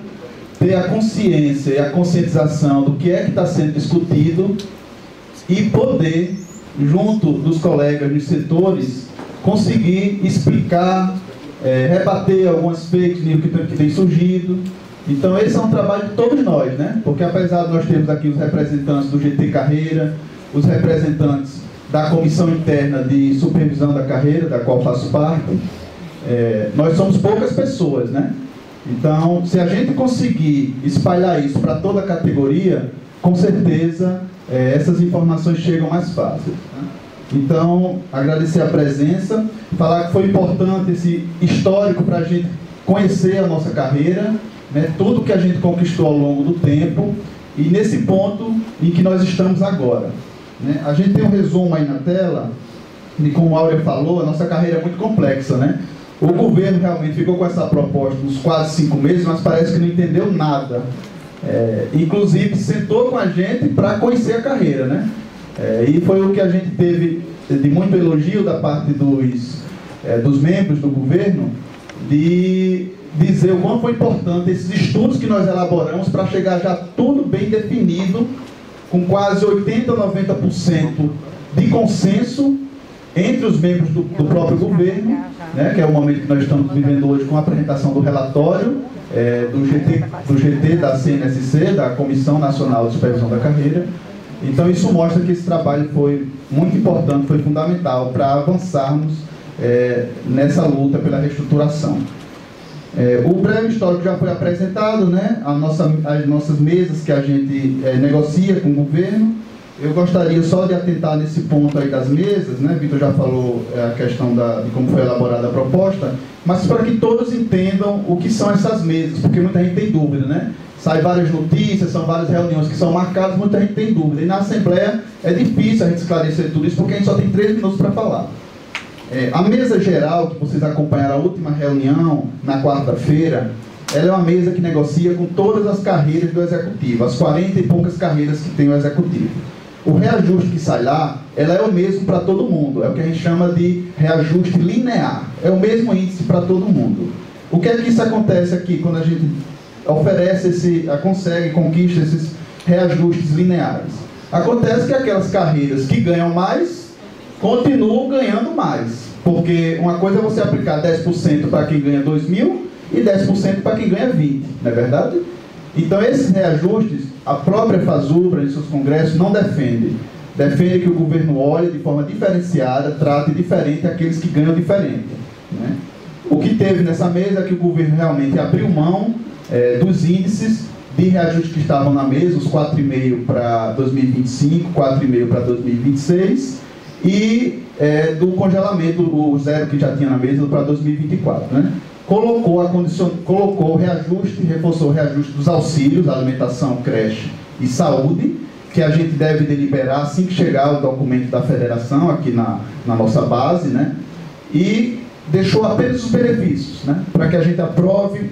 ter a consciência e a conscientização do que é que está sendo discutido e poder, junto dos colegas dos setores, conseguir explicar, rebater algumas fake news que tem surgido. Então esse é um trabalho de todos nós, né? Porque apesar de nós termos aqui os representantes do GT Carreira, os representantes da comissão interna de supervisão da carreira, da qual faço parte, nós somos poucas pessoas, né? Então, se a gente conseguir espalhar isso para toda a categoria, com certeza essas informações chegam mais fácil, né? Então, agradecer a presença, falar que foi importante esse histórico para a gente conhecer a nossa carreira, né? Tudo que a gente conquistou ao longo do tempo e nesse ponto em que nós estamos agora, né? A gente tem um resumo aí na tela de como a Áurea falou, a nossa carreira é muito complexa, né? O governo realmente ficou com essa proposta uns quase 5 meses, mas parece que não entendeu nada. Inclusive, sentou com a gente para conhecer a carreira, né? E foi o que a gente teve de muito elogio da parte dos membros do governo, de dizer o quanto foi importante esses estudos que nós elaboramos para chegar já tudo bem definido, com quase 80% a 90% de consenso entre os membros do próprio governo, né, que é o momento que nós estamos vivendo hoje com a apresentação do relatório do GT da CNSC, da Comissão Nacional de Supervisão da Carreira. Então isso mostra que esse trabalho foi muito importante, foi fundamental para avançarmos nessa luta pela reestruturação. O breve histórico já foi apresentado, né? As nossas mesas que a gente negocia com o governo. Eu gostaria só de atentar nesse ponto aí das mesas, né? Vitor já falou a questão de como foi elaborada a proposta, mas para que todos entendam o que são essas mesas, porque muita gente tem dúvida, né? Sai várias notícias, são várias reuniões que são marcadas, muita gente tem dúvida. E na Assembleia é difícil a gente esclarecer tudo isso, porque a gente só tem 3 minutos para falar. A mesa geral, que vocês acompanharam a última reunião, na quarta-feira, ela é uma mesa que negocia com todas as carreiras do Executivo, as 40 e poucas carreiras que tem o Executivo. O reajuste que sai lá, ela é o mesmo para todo mundo, é o que a gente chama de reajuste linear, é o mesmo índice para todo mundo. O que é que isso acontece aqui, quando a gente oferece consegue, conquista esses reajustes lineares? Acontece que aquelas carreiras que ganham mais, continuam ganhando mais, porque uma coisa é você aplicar 10% para quem ganha 2.000 e 10% para quem ganha 20, não é verdade? Então esses reajustes, a própria FASUBRA em seus congressos não defende que o governo olhe de forma diferenciada, trate diferente aqueles que ganham diferente, né? O que teve nessa mesa é que o governo realmente abriu mão dos índices de reajuste que estavam na mesa, os 4,5 para 2025, 4,5 para 2026, e do congelamento, o 0 que já tinha na mesa para 2024, né? Colocou o reajuste, reforçou o reajuste dos auxílios, alimentação, creche e saúde, que a gente deve deliberar assim que chegar o documento da federação aqui na nossa base, né? E deixou apenas os benefícios, né? Para que a gente aprove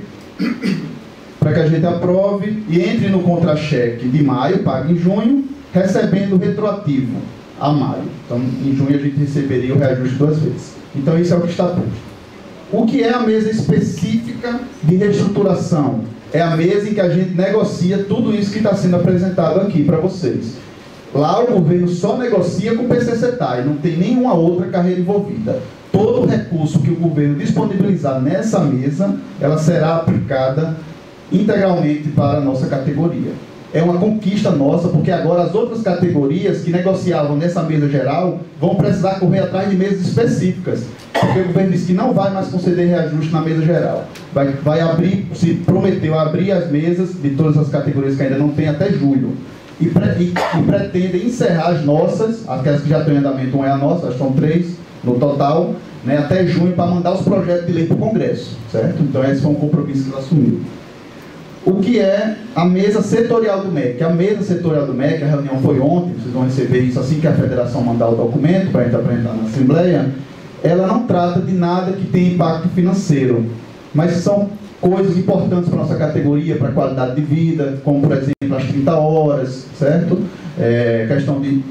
e entre no contra-cheque de maio, paga em junho, recebendo retroativo a maio. Então, em junho a gente receberia o reajuste 2 vezes. Então, isso é o que está posto. O que é a mesa específica de reestruturação? É a mesa em que a gente negocia tudo isso que está sendo apresentado aqui para vocês. Lá o governo só negocia com o PCCETAI, não tem nenhuma outra carreira envolvida. Todo o recurso que o governo disponibilizar nessa mesa, ela será aplicada integralmente para a nossa categoria. É uma conquista nossa, porque agora as outras categorias que negociavam nessa mesa geral vão precisar correr atrás de mesas específicas, porque o governo disse que não vai mais conceder reajuste na mesa geral. Vai abrir, se prometeu abrir as mesas de todas as categorias que ainda não tem até julho. E pretende encerrar as nossas, aquelas que já estão em andamento, uma é a nossa, são 3 no total, né, até junho, para mandar os projetos de lei para o Congresso, certo? Então esse foi um compromisso que eles assumiram. O que é a mesa setorial do MEC? A mesa setorial do MEC, a reunião foi ontem, vocês vão receber isso assim que a federação mandar o documento para a gente apresentar na Assembleia. Ela não trata de nada que tenha impacto financeiro, mas são coisas importantes para a nossa categoria, para a qualidade de vida, como por exemplo as 30 horas, certo? Questão de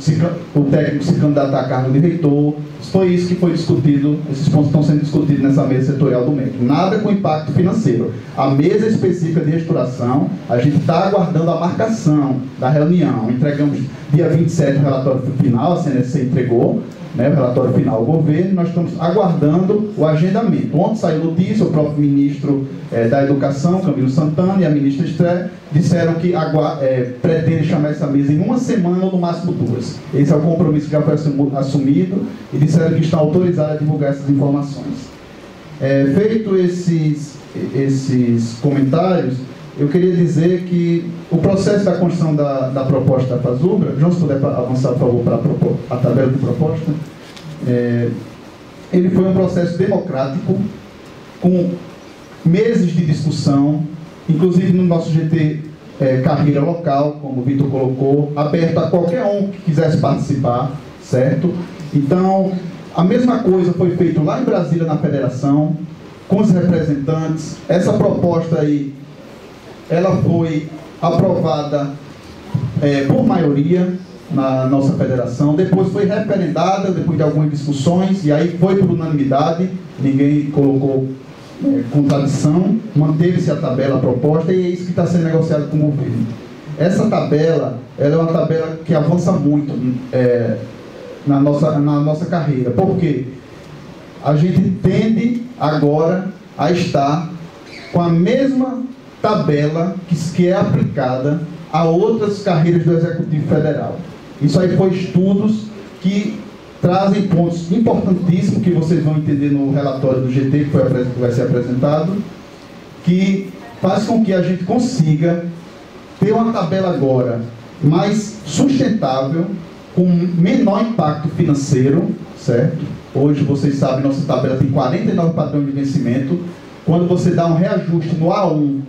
o técnico se candidatar a cargo de reitor. Foi isso que foi discutido, esses pontos estão sendo discutidos nessa mesa setorial do MEC. Nada com impacto financeiro. A mesa específica de reestruturação, a gente está aguardando a marcação da reunião. Entregamos dia 27 o relatório final, a CNSC entregou, né, o relatório final ao governo, nós estamos aguardando o agendamento. Ontem saiu notícia, o próprio ministro da Educação, Camilo Santana, e a ministra Estré disseram que pretendem chamar essa mesa em 1 semana ou no máximo 2. Esse é o compromisso que já foi assumido e disseram que estão autorizados a divulgar essas informações. Feito esses comentários, eu queria dizer que o processo da construção da proposta da FASUBRA, João, se puder avançar, por favor, para a tabela de proposta, ele foi um processo democrático, com meses de discussão, inclusive no nosso GT Carreira Local, como o Vitor colocou, aberto a qualquer um que quisesse participar, certo? Então, A mesma coisa foi feito lá em Brasília, na federação, com os representantes. Essa proposta aí, ela foi aprovada por maioria na nossa federação, depois foi referendada, depois de algumas discussões, e aí foi por unanimidade, ninguém colocou contradição, manteve-se a tabela proposta, e é isso que está sendo negociado com o governo. Essa tabela, ela é uma tabela que avança muito na nossa carreira, porque a gente tende agora a estar com a mesma tabela que é aplicada a outras carreiras do Executivo Federal. Isso aí foi estudos que trazem pontos importantíssimos que vocês vão entender no relatório do GT que vai ser apresentado, que faz com que a gente consiga ter uma tabela agora mais sustentável, com menor impacto financeiro, certo? Hoje, vocês sabem, nossa tabela tem 49 padrões de vencimento. Quando você dá um reajuste no A1,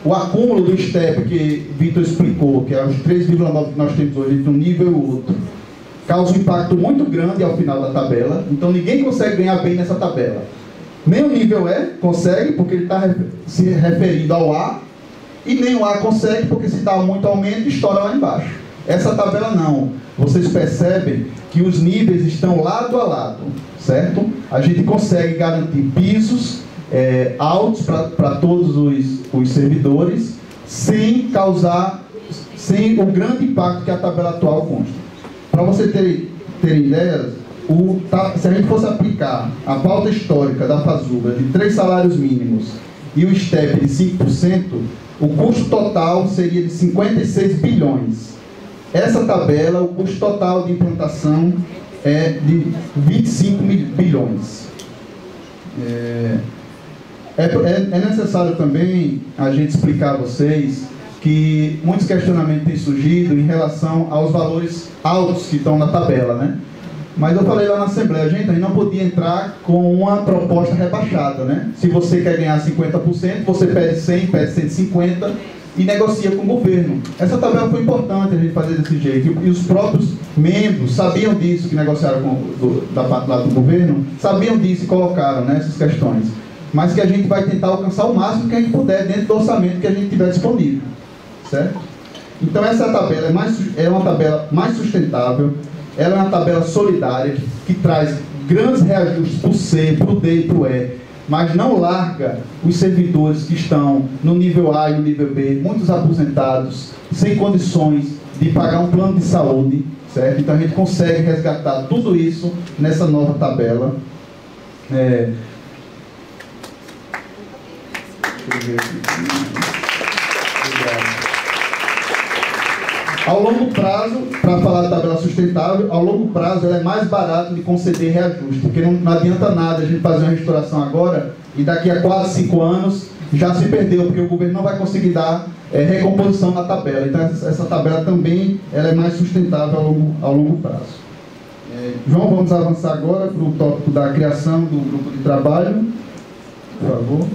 o acúmulo do STEP, que Vitor explicou, que é os 3,9 que nós temos hoje entre um nível e o outro, causa um impacto muito grande ao final da tabela. Então, ninguém consegue ganhar bem nessa tabela. Nem o nível E consegue, porque ele está se referindo ao A, e nem o A consegue, porque se dá muito aumento, estoura lá embaixo. Essa tabela não. Vocês percebem que os níveis estão lado a lado, certo? A gente consegue garantir pisos altos para todos os servidores, sem o grande impacto que a tabela atual consta. Para você terem ideia, se a gente fosse aplicar a pauta histórica da Fazulga de 3 salários mínimos e o STEP de 5%, o custo total seria de 56 bilhões. Essa tabela, o custo total de implantação é de 25 bilhões. É necessário também a gente explicar a vocês que muitos questionamentos têm surgido em relação aos valores altos que estão na tabela, né? Mas eu falei lá na Assembleia, a gente não podia entrar com uma proposta rebaixada, né? Se você quer ganhar 50%, você pede 100, pede 150 e negocia com o governo. Essa tabela foi importante a gente fazer desse jeito. E os próprios membros sabiam disso, que negociaram da parte lá do governo, sabiam disso e colocaram, né, essas questões. Mas que a gente vai tentar alcançar o máximo que a gente puder dentro do orçamento que a gente tiver disponível. Certo? Então essa tabela é uma tabela mais sustentável, ela é uma tabela solidária que traz grandes reajustes para o C, para o D e para o E, mas não larga os servidores que estão no nível A e no nível B, muitos aposentados, sem condições de pagar um plano de saúde, certo? Então a gente consegue resgatar tudo isso nessa nova tabela. Deixa eu ver aqui. Ao longo prazo, para falar da tabela sustentável, ao longo prazo ela é mais barata de conceder reajuste, porque não adianta nada a gente fazer uma restauração agora e daqui a 4, 5 anos já se perdeu, porque o governo não vai conseguir dar recomposição na tabela. Então essa tabela também ela é mais sustentável ao longo prazo. João, vamos avançar agora para o tópico da criação do grupo de trabalho, por favor.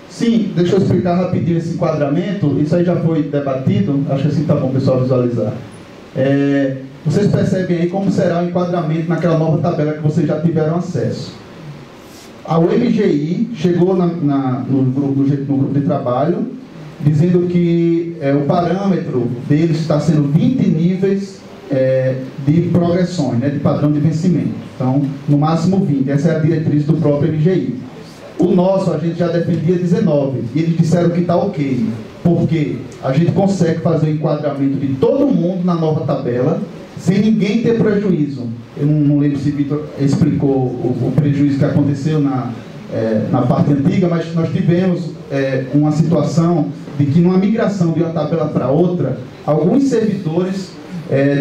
Sim, deixa eu explicar rapidinho esse enquadramento. Isso aí já foi debatido, acho que assim está bom o pessoal visualizar. Vocês percebem aí como será o enquadramento naquela nova tabela que vocês já tiveram acesso. A UMGI chegou no grupo de trabalho, dizendo que o parâmetro deles está sendo 20 níveis de progressões, né, de padrão de vencimento. Então, no máximo 20. Essa é a diretriz do próprio MGI. O nosso, a gente já defendia 19, e eles disseram que está ok, porque a gente consegue fazer o enquadramento de todo mundo na nova tabela, sem ninguém ter prejuízo. Eu não lembro se o Vitor explicou o prejuízo que aconteceu na parte antiga, mas nós tivemos uma situação de que numa migração de uma tabela para outra, alguns servidores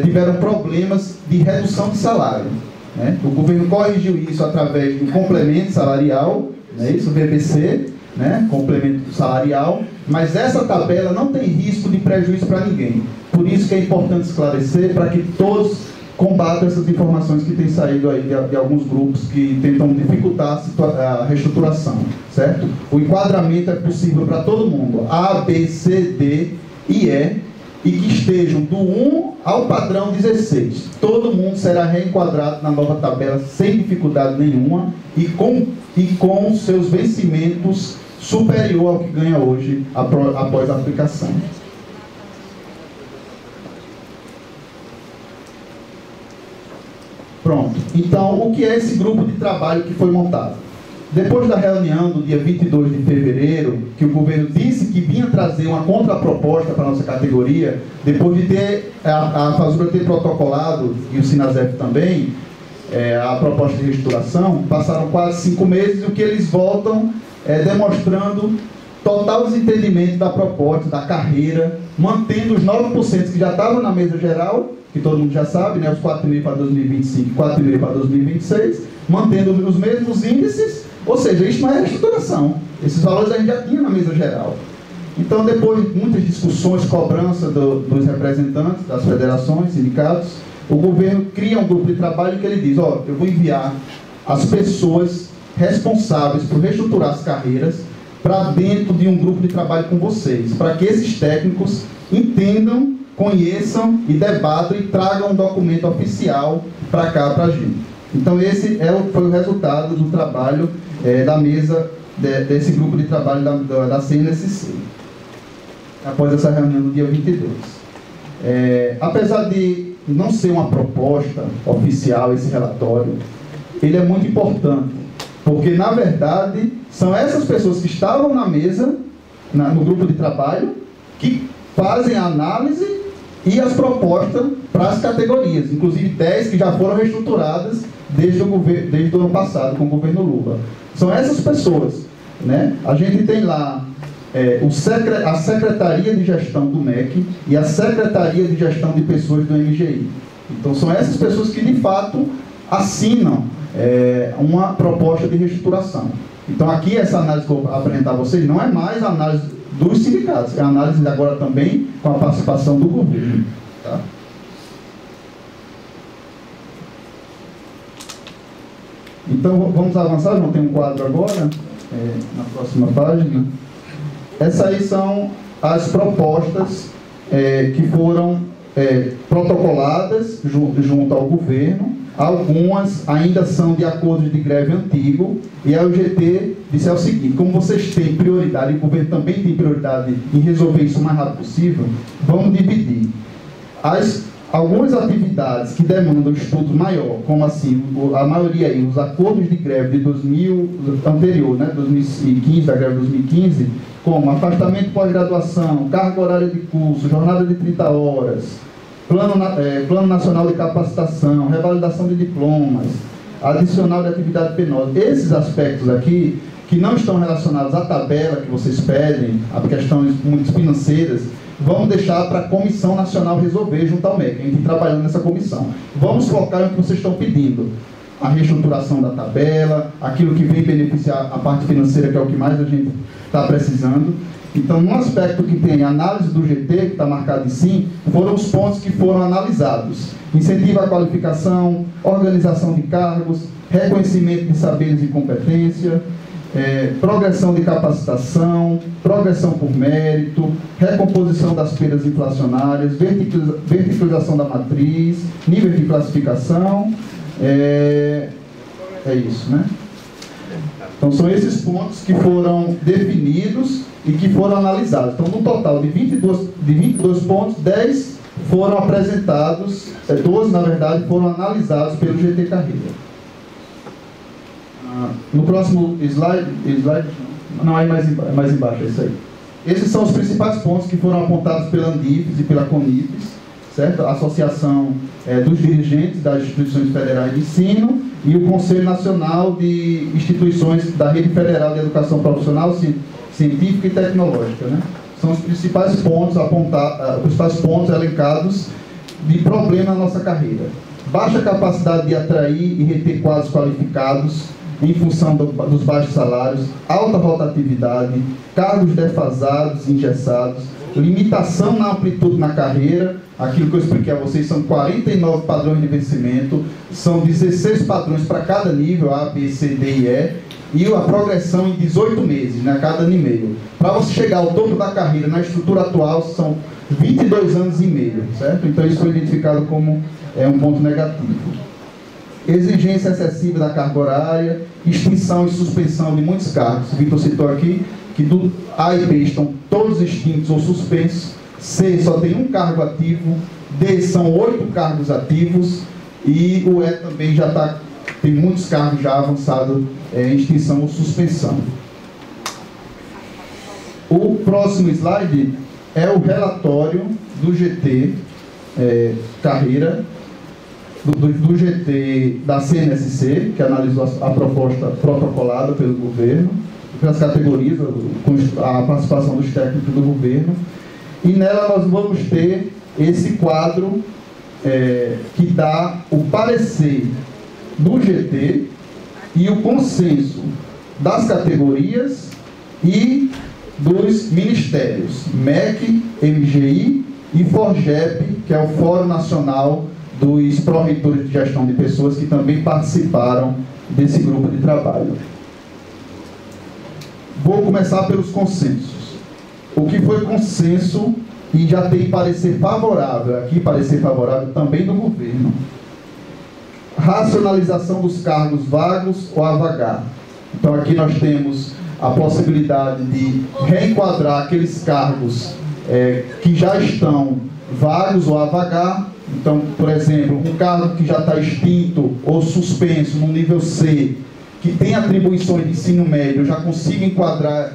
tiveram problemas de redução de salário, né? O governo corrigiu isso através do complemento salarial, né? Isso, o VBC, né? Complemento salarial, mas essa tabela não tem risco de prejuízo para ninguém. Por isso que é importante esclarecer, para que todos combatam essas informações que têm saído aí de alguns grupos que tentam dificultar a reestruturação, certo? O enquadramento é possível para todo mundo, A, B, C, D e E, e que estejam do 1 ao padrão 16. Todo mundo será reenquadrado na nova tabela sem dificuldade nenhuma e com seus vencimentos superior ao que ganha hoje após a aplicação. Pronto. Então, o que é esse grupo de trabalho que foi montado? Depois da reunião do dia 22 de fevereiro, que o governo disse que vinha trazer uma contraproposta para a nossa categoria, depois de ter a FASURA ter protocolado, e o SINASEF também, a proposta de reestruturação, passaram quase 5 meses, e o que eles voltam demonstrando total desentendimento da proposta, da carreira, mantendo os 9% que já estavam na mesa geral, que todo mundo já sabe, né, os 4,5 para 2025 e 4,5 para 2026, mantendo os mesmos índices, ou seja, isso não é reestruturação. Esses valores a gente já tinha na mesa geral. Então, depois de muitas discussões, cobrança dos representantes, das federações, sindicatos, o governo cria um grupo de trabalho que ele diz, ó, eu vou enviar as pessoas responsáveis por reestruturar as carreiras para dentro de um grupo de trabalho com vocês, para que esses técnicos entendam, conheçam e debatam e tragam um documento oficial para cá, para a gente. Então esse foi o resultado do trabalho da mesa, desse grupo de trabalho da CNSC, após essa reunião no dia 22. Apesar de não ser uma proposta oficial esse relatório, ele é muito importante, porque na verdade são essas pessoas que estavam na mesa, no grupo de trabalho, que fazem a análise e as propostas para as categorias, inclusive 10 que já foram reestruturadas desde o ano passado, com o governo Lula. São essas pessoas, né? A gente tem lá a Secretaria de Gestão do MEC e a Secretaria de Gestão de Pessoas do MGI. Então são essas pessoas que de fato assinam uma proposta de reestruturação. Então aqui essa análise que eu vou apresentar a vocês não é mais a análise dos sindicatos, é a análise agora também com a participação do governo. Tá? Então vamos avançar, não tem um quadro agora, na próxima página. Essas aí são as propostas que foram protocoladas junto ao governo. Algumas ainda são de acordos de greve antigo, e a UGT disse o seguinte: como vocês têm prioridade, e o governo também tem prioridade em resolver isso o mais rápido possível, vamos dividir algumas atividades que demandam estudo maior, como assim, a maioria aí, os acordos de greve de 2015, da greve de 2015, como afastamento pós-graduação, carga horária de curso, jornada de 30 horas, Plano Nacional de Capacitação, revalidação de diplomas, adicional de atividade penosa. Esses aspectos aqui, que não estão relacionados à tabela que vocês pedem, a questões muito financeiras, vamos deixar para a Comissão Nacional resolver junto ao MEC. A gente trabalhando nessa comissão. Vamos focar no que vocês estão pedindo. A reestruturação da tabela, aquilo que vem beneficiar a parte financeira, que é o que mais a gente está precisando. Então, no aspecto que tem análise do GT, que está marcado em sim, foram os pontos que foram analisados. Incentivo à qualificação, organização de cargos, reconhecimento de saberes e competência, progressão de capacitação, progressão por mérito, recomposição das perdas inflacionárias, verticalização da matriz, nível de classificação, é isso, né? Então são esses pontos que foram definidos e que foram analisados. Então, no total de 22 pontos, 10 foram apresentados, 12 na verdade foram analisados pelo GT Carreira. No próximo slide, não, é mais embaixo, é isso aí. Esses são os principais pontos que foram apontados pela Andifes e pela Conifes, certo? A Associação dos Dirigentes das Instituições Federais de Ensino e o Conselho Nacional de Instituições da Rede Federal de Educação Profissional, Científica e Tecnológica, né? São os principais pontos elencados de problema na nossa carreira. Baixa capacidade de atrair e reter quadros qualificados em função dos baixos salários, alta rotatividade, cargos defasados, engessados, limitação na amplitude na carreira. Aquilo que eu expliquei a vocês, são 49 padrões de vencimento, são 16 padrões para cada nível, A, B, C, D e E, e a progressão em 18 meses, né, a cada ano e meio. Para você chegar ao topo da carreira na estrutura atual, são 22 anos e meio, certo? Então isso foi identificado como um ponto negativo. Exigência excessiva da carga horária, extinção e suspensão de muitos cargos. O Vitor citou aqui que do A e B estão todos extintos ou suspensos, C só tem um cargo ativo, D são 8 cargos ativos e o E também já tem muitos cargos já avançados em extinção ou suspensão. O próximo slide é o relatório do GT Carreira, do GT da CNSC, que analisou a proposta protocolada pelo governo, pelas categorias, a participação dos técnicos do governo, e nela nós vamos ter esse quadro que dá o parecer do GT e o consenso das categorias e dos ministérios, MEC, MGI e FORGEP, que é o Fórum Nacional dos Pró-Reitores de Gestão de Pessoas, que também participaram desse grupo de trabalho. Vou começar pelos consensos. O que foi consenso e já tem parecer favorável, aqui parecer favorável também do governo. Racionalização dos cargos vagos ou a vagar. Então aqui nós temos a possibilidade de reenquadrar aqueles cargos que já estão vagos ou a vagar. Então, por exemplo, um cargo que já está extinto ou suspenso no nível C, que tem atribuições de ensino médio, eu já consigo enquadrar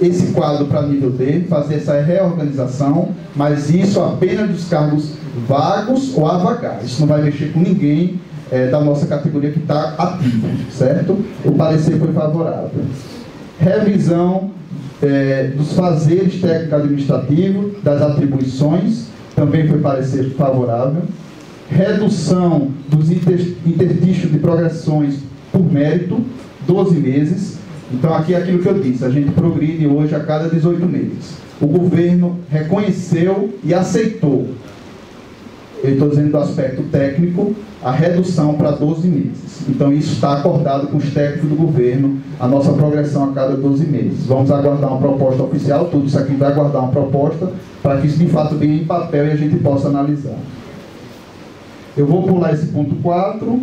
esse quadro para nível D, fazer essa reorganização, mas isso apenas dos cargos vagos ou a vagar. Isso não vai mexer com ninguém da nossa categoria que está ativo, certo? O parecer foi favorável. Revisão dos fazeres técnico-administrativos, das atribuições, também foi parecer favorável. Redução dos interstícios de progressões por mérito, 12 meses. Então aqui é aquilo que eu disse, a gente progride hoje a cada 18 meses. O governo reconheceu e aceitou, eu estou dizendo do aspecto técnico, a redução para 12 meses. Então isso está acordado com os técnicos do governo, a nossa progressão a cada 12 meses. Vamos aguardar uma proposta oficial, tudo isso aqui vai aguardar uma proposta, para que isso de fato venha em papel e a gente possa analisar. Eu vou pular esse ponto 4,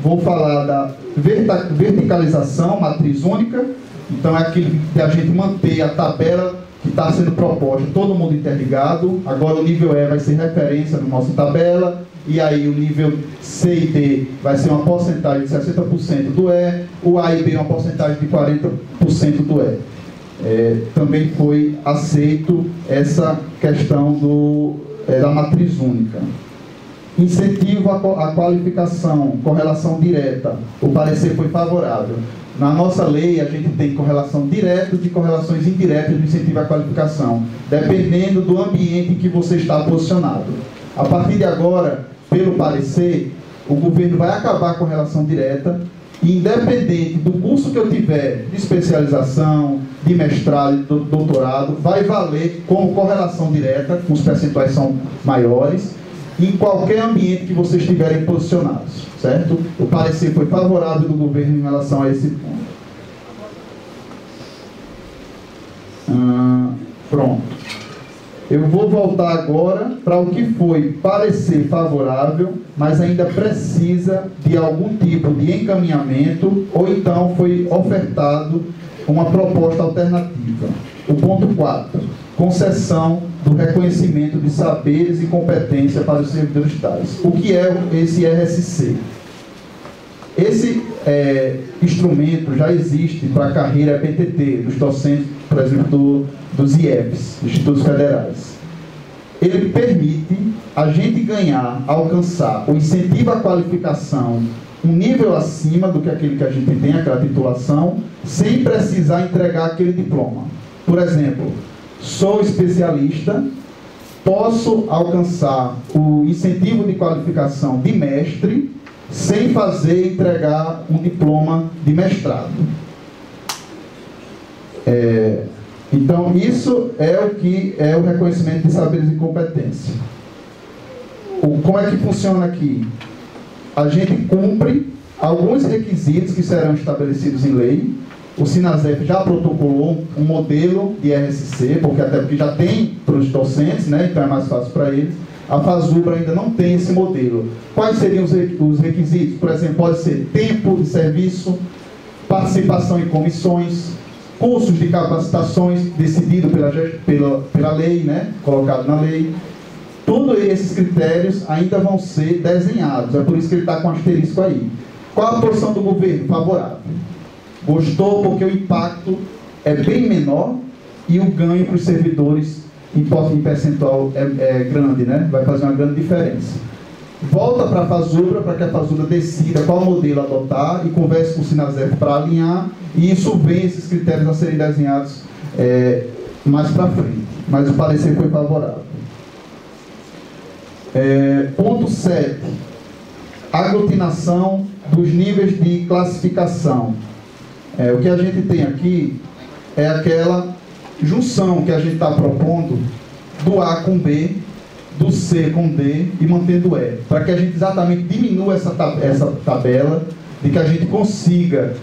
vou falar da verticalização, matriz única. Então é aquilo que a gente manter a tabela que está sendo proposta, todo mundo interligado. Agora o nível E vai ser referência na nossa tabela, e aí o nível C e D vai ser uma porcentagem de 60% do E, o A e B uma porcentagem de 40% do E. Também foi aceito essa questão da matriz única. Incentivo à qualificação, correlação direta. O parecer foi favorável. Na nossa lei, a gente tem correlação direta e correlações indiretas do incentivo à qualificação, dependendo do ambiente em que você está posicionado. A partir de agora, pelo parecer, o governo vai acabar com a correlação direta, e independente do curso que eu tiver de especialização, de mestrado, de doutorado, vai valer como correlação direta, os percentuais são maiores, em qualquer ambiente que vocês estiverem posicionados, certo? O parecer foi favorável do governo em relação a esse ponto. Pronto. Eu vou voltar agora para o que foi parecer favorável, mas ainda precisa de algum tipo de encaminhamento, ou então foi ofertado uma proposta alternativa. O ponto 4. Concessão do reconhecimento de saberes e competência para os servidores tais. O que é esse RSC? Esse instrumento já existe para a carreira PTT, dos docentes, por exemplo, dos IEPs, Institutos Federais. Ele permite a gente alcançar o incentivo à qualificação um nível acima do que aquele que a gente tem, aquela titulação, sem precisar entregar aquele diploma. Por exemplo, sou especialista, posso alcançar o incentivo de qualificação de mestre sem entregar um diploma de mestrado. Então, isso é o que é o reconhecimento de saberes e competência. Como é que funciona aqui? A gente cumpre alguns requisitos que serão estabelecidos em lei, o Sinasef já protocolou um modelo de RSC, porque já tem para os docentes, né? Então é mais fácil para eles. A FASUBRA ainda não tem esse modelo. Quais seriam os requisitos? Por exemplo, pode ser tempo de serviço, participação em comissões, cursos de capacitações decidido pela lei, né? Colocado na lei. Todos esses critérios ainda vão ser desenhados. É por isso que ele está com asterisco aí. Qual a posição do governo? Favorável. Gostou porque o impacto é bem menor e o ganho para os servidores em percentual é grande, né? Vai fazer uma grande diferença. Volta para a FASUBRA para que a FASUBRA decida qual modelo adotar e converse com o Sinasef para alinhar, e isso vem esses critérios a serem desenhados mais para frente. Mas o parecer foi favorável. Ponto 7. Aglutinação dos níveis de classificação. O que a gente tem aqui é aquela junção que a gente está propondo do A com B, do C com D e mantendo E, para que a gente exatamente diminua essa tabela, de que a gente consiga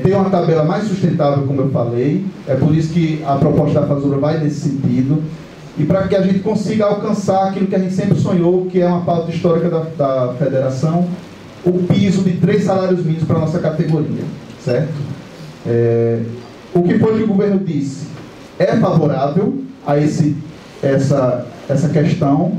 ter uma tabela mais sustentável, como eu falei. É por isso que a proposta da FASUBRA vai nesse sentido, e para que a gente consiga alcançar aquilo que a gente sempre sonhou, que é uma pauta histórica da federação, o piso de 3 salários mínimos para a nossa categoria, certo? O que foi que o governo disse? É favorável a essa questão,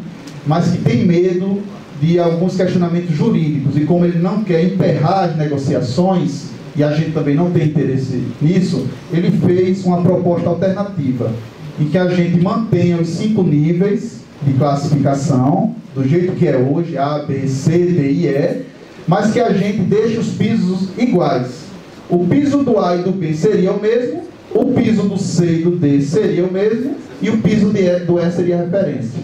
mas que tem medo de alguns questionamentos jurídicos, e como ele não quer emperrar as negociações, e a gente também não tem interesse nisso, ele fez uma proposta alternativa, em que a gente mantenha os 5 níveis de classificação, do jeito que é hoje, A, B, C, D e E, mas que a gente deixe os pisos iguais. O piso do A e do B seria o mesmo, o piso do C e do D seria o mesmo, e o piso do E seria a referência.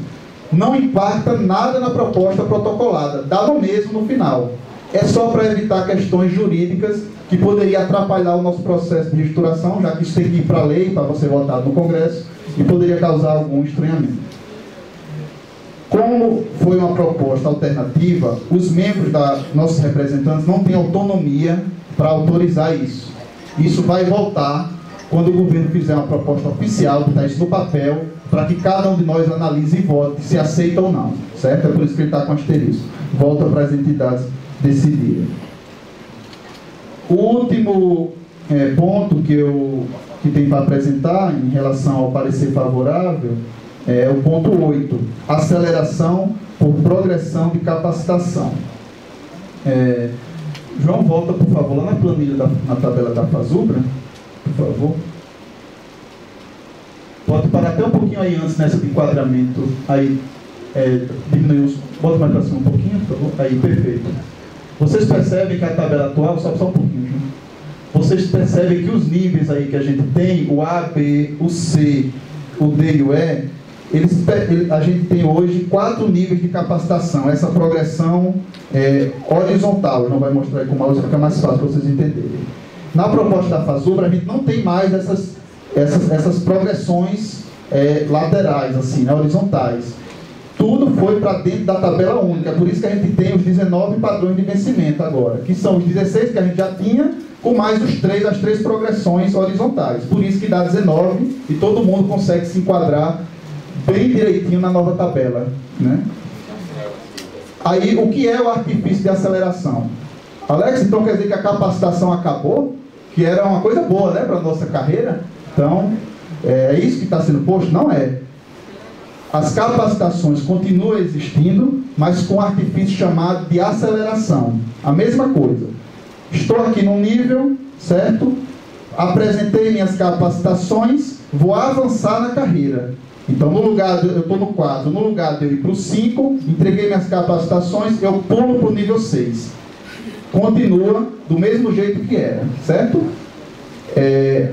Não impacta nada na proposta protocolada, dá no mesmo no final. É só para evitar questões jurídicas que poderiam atrapalhar o nosso processo de reestruturação, já que isso tem que ir para a lei, para você votar no Congresso, e poderia causar algum estranhamento. Como foi uma proposta alternativa, os membros nossos representantes não têm autonomia para autorizar isso. Isso vai voltar quando o governo fizer uma proposta oficial, botar isso no papel, para que cada um de nós analise e vote se aceita ou não, certo? É por isso que ele está com asterisco. Volta para as entidades decidirem. O último ponto que tem para apresentar em relação ao parecer favorável é o ponto 8, aceleração por progressão de capacitação. João, volta, por favor, lá na planilha, na tabela da FASUBRA, por favor. Pode parar até um pouquinho aí antes nessa de enquadramento. Aí, diminuiu, bota mais para cima um pouquinho, por favor. Aí, perfeito. Vocês percebem que a tabela atual, só um pouquinho, João. Vocês percebem que os níveis aí que a gente tem, o A, B, o C, o D e o E, a gente tem hoje 4 níveis de capacitação. Essa progressão horizontal, eu não vai mostrar aí com o mouse, fica mais fácil para vocês entenderem. Na proposta da FASUBRA, a gente não tem mais essas progressões laterais, assim, né, horizontais. Tudo foi para dentro da tabela única, por isso que a gente tem os 19 padrões de vencimento agora, que são os 16 que a gente já tinha, com mais as 3 progressões horizontais. Por isso que dá 19 e todo mundo consegue se enquadrar bem direitinho na nova tabela, né? Aí, o que é o artifício de aceleração? Alex, então quer dizer que a capacitação acabou? Que era uma coisa boa, né, para a nossa carreira? Então, é isso que está sendo posto? Não é. As capacitações continuam existindo, mas com um artifício chamado de aceleração. A mesma coisa. Estou aqui num nível, certo? Apresentei minhas capacitações, vou avançar na carreira. Então, eu estou no 4, no lugar de eu ir para o 5, entreguei minhas capacitações, eu pulo para o nível 6. Continua do mesmo jeito que era, certo?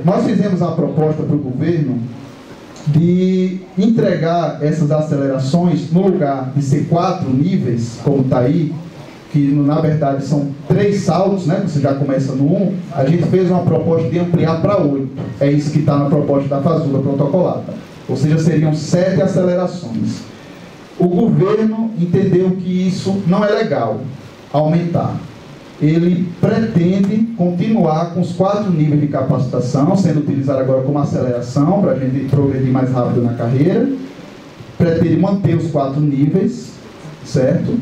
Nós fizemos a proposta para o governo de entregar essas acelerações, no lugar de ser 4 níveis, como está aí, que na verdade são 3 saltos, né? Você já começa no 1, a gente fez uma proposta de ampliar para 8. É isso que está na proposta da FASUBRA protocolada. Ou seja, seriam 7 acelerações. O governo entendeu que isso não é legal, aumentar. ele pretende continuar com os 4 níveis de capacitação, sendo utilizado agora como aceleração, para a gente progredir mais rápido na carreira. Pretende manter os 4 níveis, certo?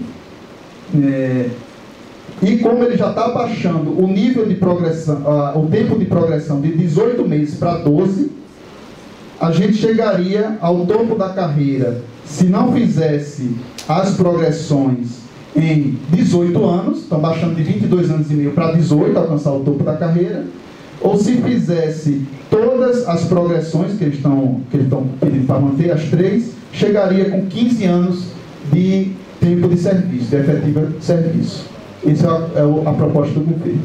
E como ele já está baixando o nível de progressão, o tempo de progressão de 18 meses para 12, a gente chegaria ao topo da carreira, se não fizesse as progressões em 18 anos, estão baixando de 22 anos e meio para 18, alcançar o topo da carreira, ou se fizesse todas as progressões que eles estão pedindo para manter, as 3, chegaria com 15 anos de tempo de serviço, de efetivo serviço. Essa é a proposta do governo.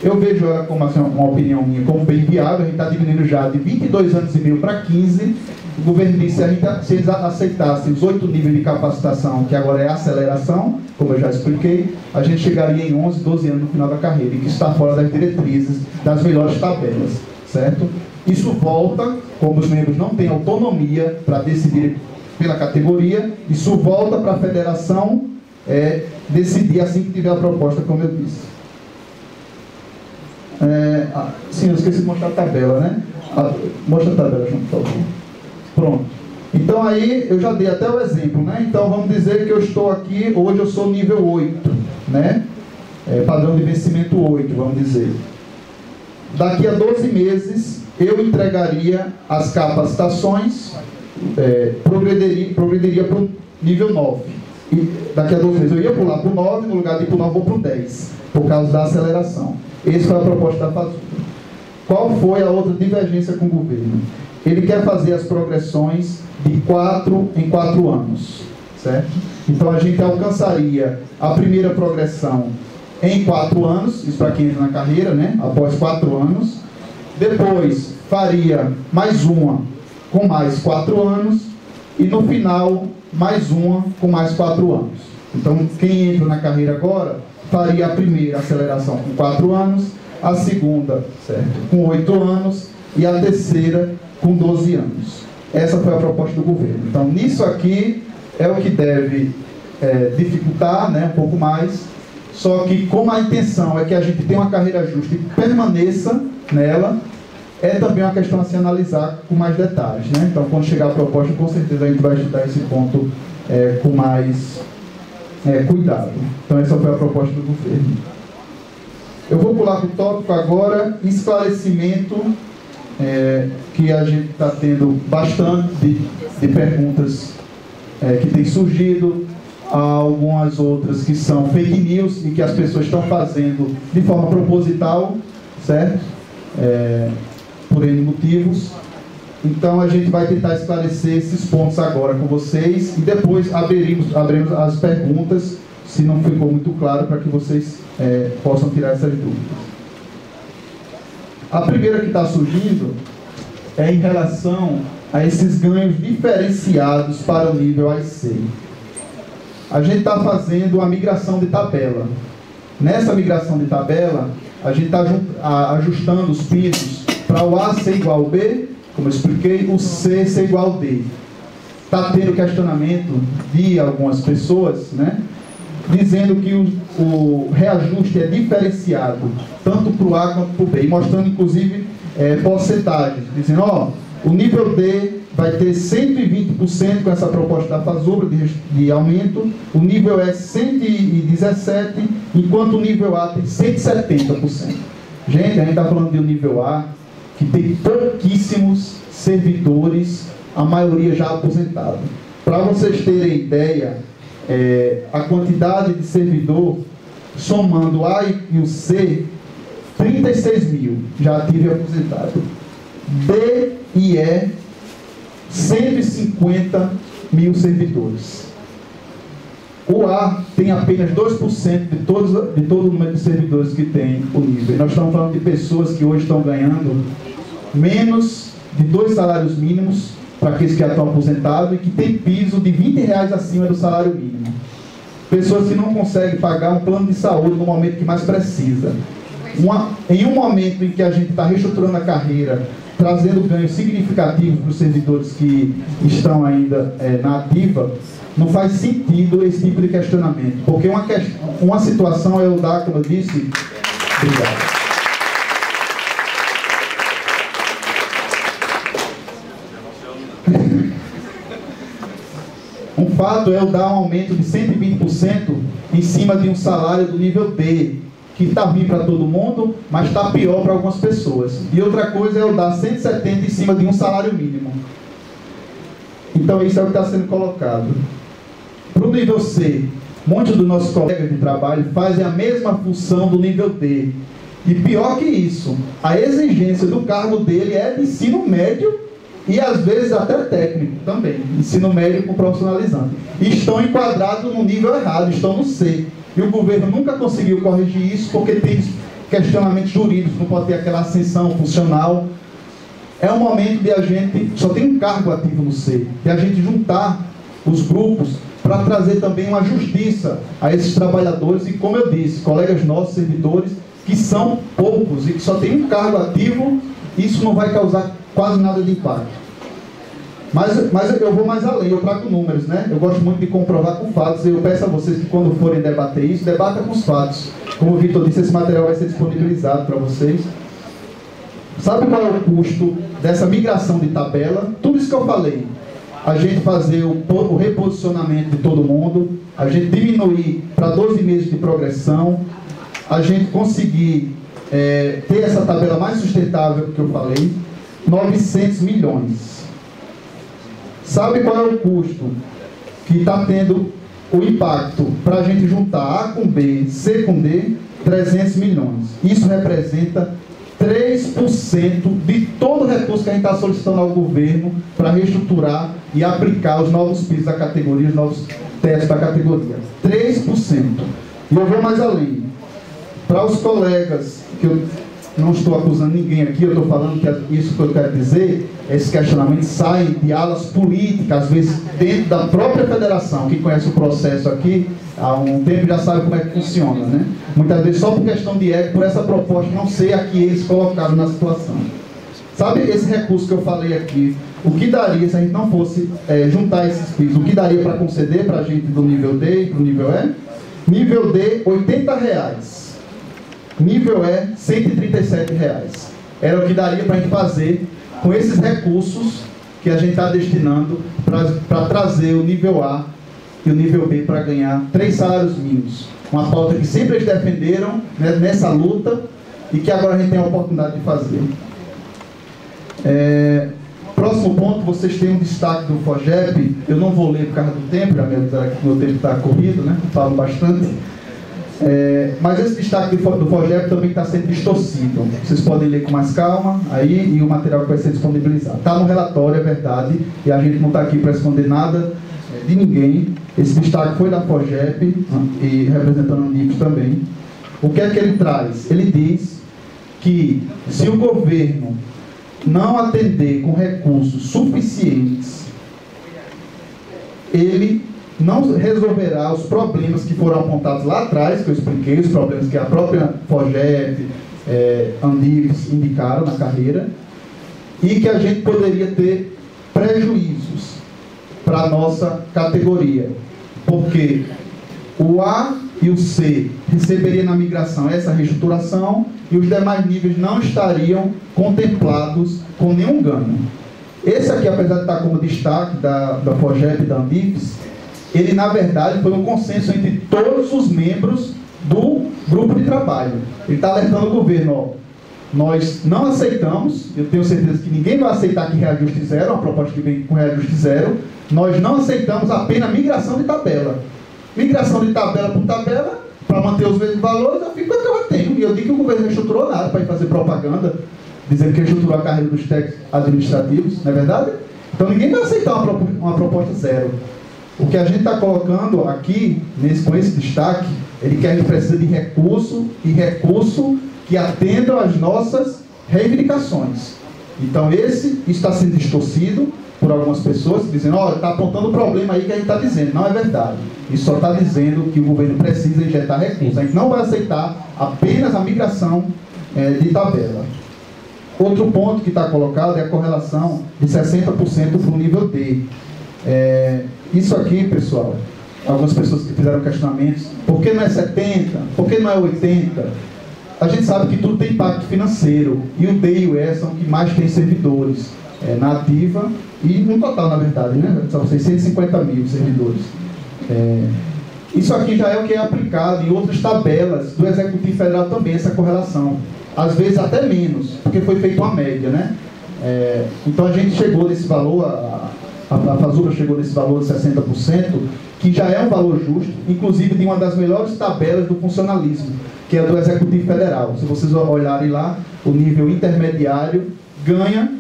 Eu vejo ela como assim, uma opinião minha, como bem viável. A gente está diminuindo já de 22 anos e meio para 15. O governo disse que se eles aceitassem os 8 níveis de capacitação, que agora é aceleração, como eu já expliquei, a gente chegaria em 11, 12 anos no final da carreira, e que está fora das diretrizes, das melhores tabelas, certo? Isso volta, como os membros não têm autonomia para decidir pela categoria, isso volta para a federação decidir assim que tiver a proposta, como eu disse. Sim, eu esqueci de mostrar a tabela, né? Mostra a tabela, João, por favor. Pronto. Então aí eu já dei até o exemplo, né? Então vamos dizer que eu estou aqui, hoje eu sou nível 8, né? Padrão de vencimento 8, vamos dizer. Daqui a 12 meses eu entregaria as capacitações, progrediria para o nível 9. E daqui a 12 meses eu ia pular para o 9, no lugar de ir para o 9 vou para o 10, por causa da aceleração. Essa foi a proposta da FASUBRA. Qual foi a outra divergência com o governo? Ele quer fazer as progressões de 4 em 4 anos, certo? Então a gente alcançaria a primeira progressão em 4 anos, isso para quem entra na carreira, né? Após 4 anos. Depois faria mais uma com mais 4 anos. E no final, mais uma com mais 4 anos. Então quem entra na carreira agora faria a primeira aceleração com 4 anos, a segunda, certo, com 8 anos e a terceira com 12 anos. Essa foi a proposta do governo. Então, nisso aqui é o que deve dificultar, né, um pouco mais, só que como a intenção é que a gente tenha uma carreira justa e permaneça nela, é também uma questão a se analisar com mais detalhes, né? Então, quando chegar a proposta, com certeza a gente vai estudar esse ponto com mais cuidado. Então, essa foi a proposta do governo. Eu vou pular para o tópico agora, esclarecimento, que a gente está tendo bastante de perguntas que têm surgido, algumas outras que são fake news e que as pessoas estão fazendo de forma proposital, certo? Por N motivos. Então a gente vai tentar esclarecer esses pontos agora com vocês e depois abriremos as perguntas, se não ficou muito claro, para que vocês possam tirar essas dúvidas. A primeira que está surgindo é em relação a esses ganhos diferenciados para o nível A&C. A gente está fazendo a migração de tabela. Nessa migração de tabela, a gente está ajustando os pisos para o A ser igual ao B, como eu expliquei, o C ser igual ao D. Está tendo questionamento de algumas pessoas, né, dizendo que o reajuste é diferenciado, tanto para o A quanto para o B, mostrando inclusive porcentagens, dizendo, o nível D vai ter 120% com essa proposta da FASUBRA de aumento, o nível E 117%, enquanto o nível A tem 170%. Gente, a gente está falando de um nível A que tem pouquíssimos servidores, a maioria já aposentado. Para vocês terem ideia, a quantidade de servidor, somando o A e o C, 36 mil já ativos e aposentados. D e E, 150 mil servidores. O A tem apenas 2% de todo o número de servidores que tem o nível. Nós estamos falando de pessoas que hoje estão ganhando menos de 2 salários mínimos, para aqueles que já estão aposentados, e que tem piso de R$20 acima do salário mínimo. Pessoas que não conseguem pagar um plano de saúde no momento que mais precisa. Em um momento em que a gente está reestruturando a carreira, trazendo ganhos significativos para os servidores que estão ainda na ativa, não faz sentido esse tipo de questionamento, porque uma situação é eu dar, como eu disse, obrigado. Um fato é eu dar um aumento de 120% em cima de um salário do nível D, que está ruim para todo mundo, mas está pior para algumas pessoas. E outra coisa é eu dar 170% em cima de um salário mínimo. Então isso é o que está sendo colocado. Para o nível C, muitos dos nossos colegas de trabalho fazem a mesma função do nível D. E pior que isso, a exigência do cargo dele é de ensino médio e às vezes até técnico também, ensino médio com profissionalizante. E estão enquadrados no nível errado, estão no C. E o governo nunca conseguiu corrigir isso porque tem questionamentos jurídicos, não pode ter aquela ascensão funcional. É um momento de a gente, só tem um cargo ativo no C, de a gente juntar os grupos para trazer também uma justiça a esses trabalhadores e, como eu disse, colegas nossos, servidores, que são poucos e que só tem um cargo ativo, isso não vai causar quase nada de impacto. Mas eu vou mais além, eu trago números, né? Eu gosto muito de comprovar com fatos, e eu peço a vocês que quando forem debater isso, debata com os fatos. Como o Vitor disse, esse material vai ser disponibilizado para vocês. Sabe qual é o custo dessa migração de tabela? Tudo isso que eu falei. A gente fazer o reposicionamento de todo mundo, a gente diminuir para 12 meses de progressão, a gente conseguir ter essa tabela mais sustentável que eu falei, 900 milhões. Sabe qual é o custo que está tendo o impacto para a gente juntar A com B, C com D? 300 milhões. Isso representa 3% de todo o recurso que a gente está solicitando ao governo para reestruturar e aplicar os novos pisos da categoria, os novos testes da categoria. 3%. E eu vou mais além. Para os colegas, que eu não estou acusando ninguém aqui, eu estou falando que isso que eu quero dizer, esses questionamentos saem de alas políticas, às vezes dentro da própria federação, que conhece o processo aqui há um tempo já sabe como é que funciona, né? Muitas vezes só por questão de ego, por essa proposta não ser a que eles colocaram na situação. Sabe esse recurso que eu falei aqui, o que daria se a gente não fosse juntar esses pisos, o que daria para conceder para a gente do nível D e para o nível E? Nível D, R$80. Nível E, R$137. Era o que daria para a gente fazer com esses recursos que a gente está destinando para trazer o nível A e o nível B para ganhar 3 salários mínimos. Uma pauta que sempre eles defenderam, né, nessa luta e que agora a gente tem a oportunidade de fazer. Próximo ponto, vocês têm um destaque do FOGEP. Eu não vou ler por causa do tempo, já me avisaram que o meu tempo está corrido, né? Falo bastante. Mas esse destaque do FOGEP também está sendo distorcido. Vocês podem ler com mais calma aí e o material que vai ser disponibilizado. Está no relatório, é verdade, e a gente não está aqui para esconder nada de ninguém. Esse destaque foi da FOGEP e representando o NIPS também. O que é que ele traz? Ele diz que se o governo não atender com recursos suficientes, ele não resolverá os problemas que foram apontados lá atrás, que eu expliquei, os problemas que a própria FOGEP, Andives indicaram na carreira, e que a gente poderia ter prejuízos para a nossa categoria, porque o A e o C receberiam na migração essa reestruturação e os demais níveis não estariam contemplados com nenhum ganho. Esse aqui, apesar de estar como destaque da FOGEP e da Andives, ele na verdade foi um consenso entre todos os membros do grupo de trabalho. Ele está alertando o governo, ó, nós não aceitamos, eu tenho certeza que ninguém vai aceitar que reajuste zero, uma proposta que vem com reajuste zero, nós não aceitamos apenas migração de tabela. Migração de tabela por tabela, para manter os mesmos valores, eu fico com o que eu tenho. E eu digo que o governo não reestruturou nada para ir fazer propaganda, dizendo que reestruturou a carreira dos técnicos administrativos, não é verdade? Então ninguém vai aceitar uma proposta zero. O que a gente está colocando aqui, com esse destaque, ele quer que a gente precisa de recurso, e recurso que atendam às nossas reivindicações. Então isso está sendo distorcido por algumas pessoas, dizendo, olha, está apontando o problema aí que a gente está dizendo. Não é verdade. Isso só está dizendo que o governo precisa injetar recursos. A gente não vai aceitar apenas a migração de tabela. Outro ponto que está colocado é a correlação de 60% para o nível D. Isso aqui, pessoal, algumas pessoas que fizeram questionamentos, por que não é 70? Por que não é 80? A gente sabe que tudo tem impacto financeiro, e o D e o E são os que mais tem servidores, na ativa, e no total, na verdade, né? São 650 mil servidores. Isso aqui já é o que é aplicado em outras tabelas do Executivo Federal também, essa correlação. Às vezes até menos, porque foi feita uma média, né? Então a gente chegou nesse valor, a Fazubra chegou nesse valor de 60%, que já é um valor justo, inclusive de uma das melhores tabelas do funcionalismo, que é do Executivo Federal. Se vocês olharem lá, o nível intermediário ganha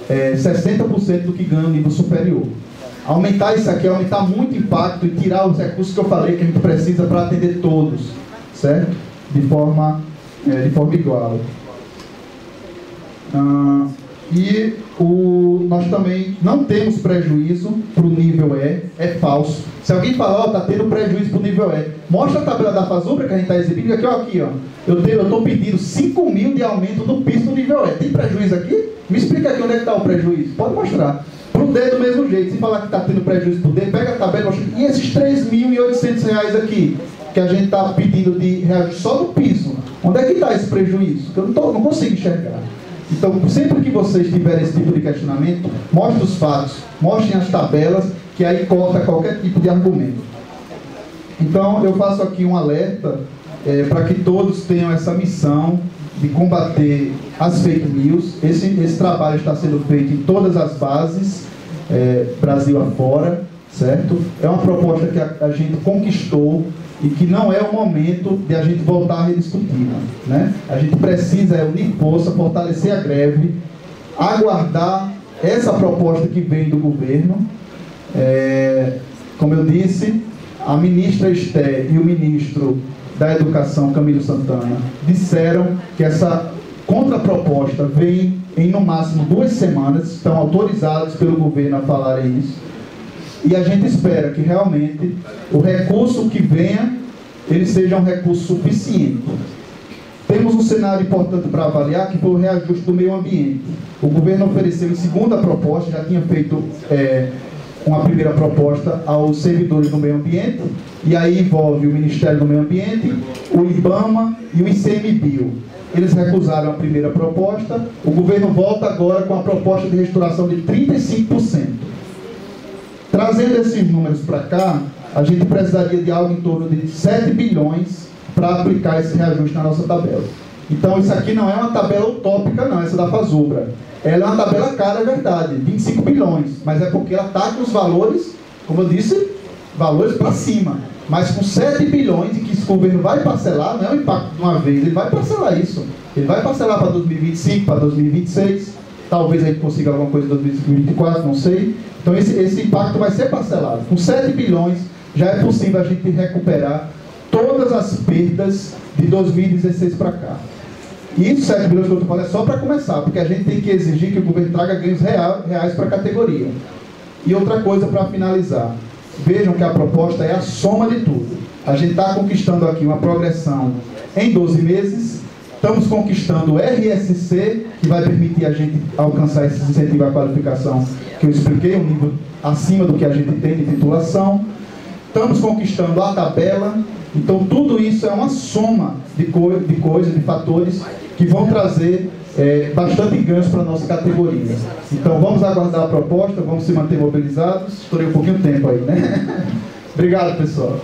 60% do que ganha o nível superior. Aumentar isso aqui é aumentar muito o impacto e tirar os recursos que eu falei que a gente precisa para atender todos, certo? De forma igual. Nós também não temos prejuízo para o nível E, é falso. Se alguém falar, está tendo prejuízo para o nível E, mostra a tabela da Fazubra que a gente está exibindo, aqui, ó. Eu estou pedindo 5 mil de aumento do piso do nível E. Tem prejuízo aqui? Me explica aqui onde é que está o prejuízo. Pode mostrar. Para o D do mesmo jeito. Se falar que está tendo prejuízo para o D, pega a tabela e mostra. E esses R$3.800 aqui, que a gente está pedindo de reajuste só do piso, onde é que está esse prejuízo? Que eu não consigo enxergar. Então, sempre que vocês tiverem esse tipo de questionamento, mostrem os fatos, mostrem as tabelas, que aí corta qualquer tipo de argumento. Então, eu faço aqui um alerta para que todos tenham essa missão de combater as fake news. Esse trabalho está sendo feito em todas as bases, Brasil afora, certo? É uma proposta que a gente conquistou e que não é o momento de a gente voltar a rediscutir, né? A gente precisa unir força, fortalecer a greve, aguardar essa proposta que vem do governo. Como eu disse, a ministra Esther e o ministro da Educação, Camilo Santana, disseram que essa contraproposta vem em no máximo 2 semanas, estão autorizados pelo governo a falarem isso. E a gente espera que realmente o recurso que venha, ele seja um recurso suficiente. Temos um cenário importante para avaliar, que foi o reajuste do meio ambiente. O governo ofereceu em segunda proposta, já tinha feito uma primeira proposta aos servidores do meio ambiente, e aí envolve o Ministério do Meio Ambiente, o IBAMA e o ICMBio. Eles recusaram a primeira proposta, o governo volta agora com a proposta de restauração de 35%. Trazendo esses números para cá, a gente precisaria de algo em torno de 7 bilhões para aplicar esse reajuste na nossa tabela. Então, isso aqui não é uma tabela utópica, não, essa da Fazubra. Ela é uma tabela cara, é verdade, 25 bilhões, mas é porque ela está com os valores, como eu disse, valores para cima. Mas com 7 bilhões, e que esse governo vai parcelar, não é um impacto de uma vez, ele vai parcelar isso. Ele vai parcelar para 2025, para 2026, talvez a gente consiga alguma coisa em 2024, não sei. Então esse impacto vai ser parcelado. Com 7 bilhões já é possível a gente recuperar todas as perdas de 2016 para cá. E isso, 7 bilhões que eu estou falando, é só para começar, porque a gente tem que exigir que o governo traga ganhos reais para a categoria. E outra coisa para finalizar. Vejam que a proposta é a soma de tudo. A gente está conquistando aqui uma progressão em 12 meses, estamos conquistando o RSC, que vai permitir a gente alcançar esse incentivo à qualificação que eu expliquei, um nível acima do que a gente tem de titulação. Estamos conquistando a tabela. Então tudo isso é uma soma de coisas, de fatores que vão trazer bastante ganhos para a nossa categoria. Então vamos aguardar a proposta, vamos se manter mobilizados. Estourei um pouquinho de tempo aí, né? Obrigado, pessoal.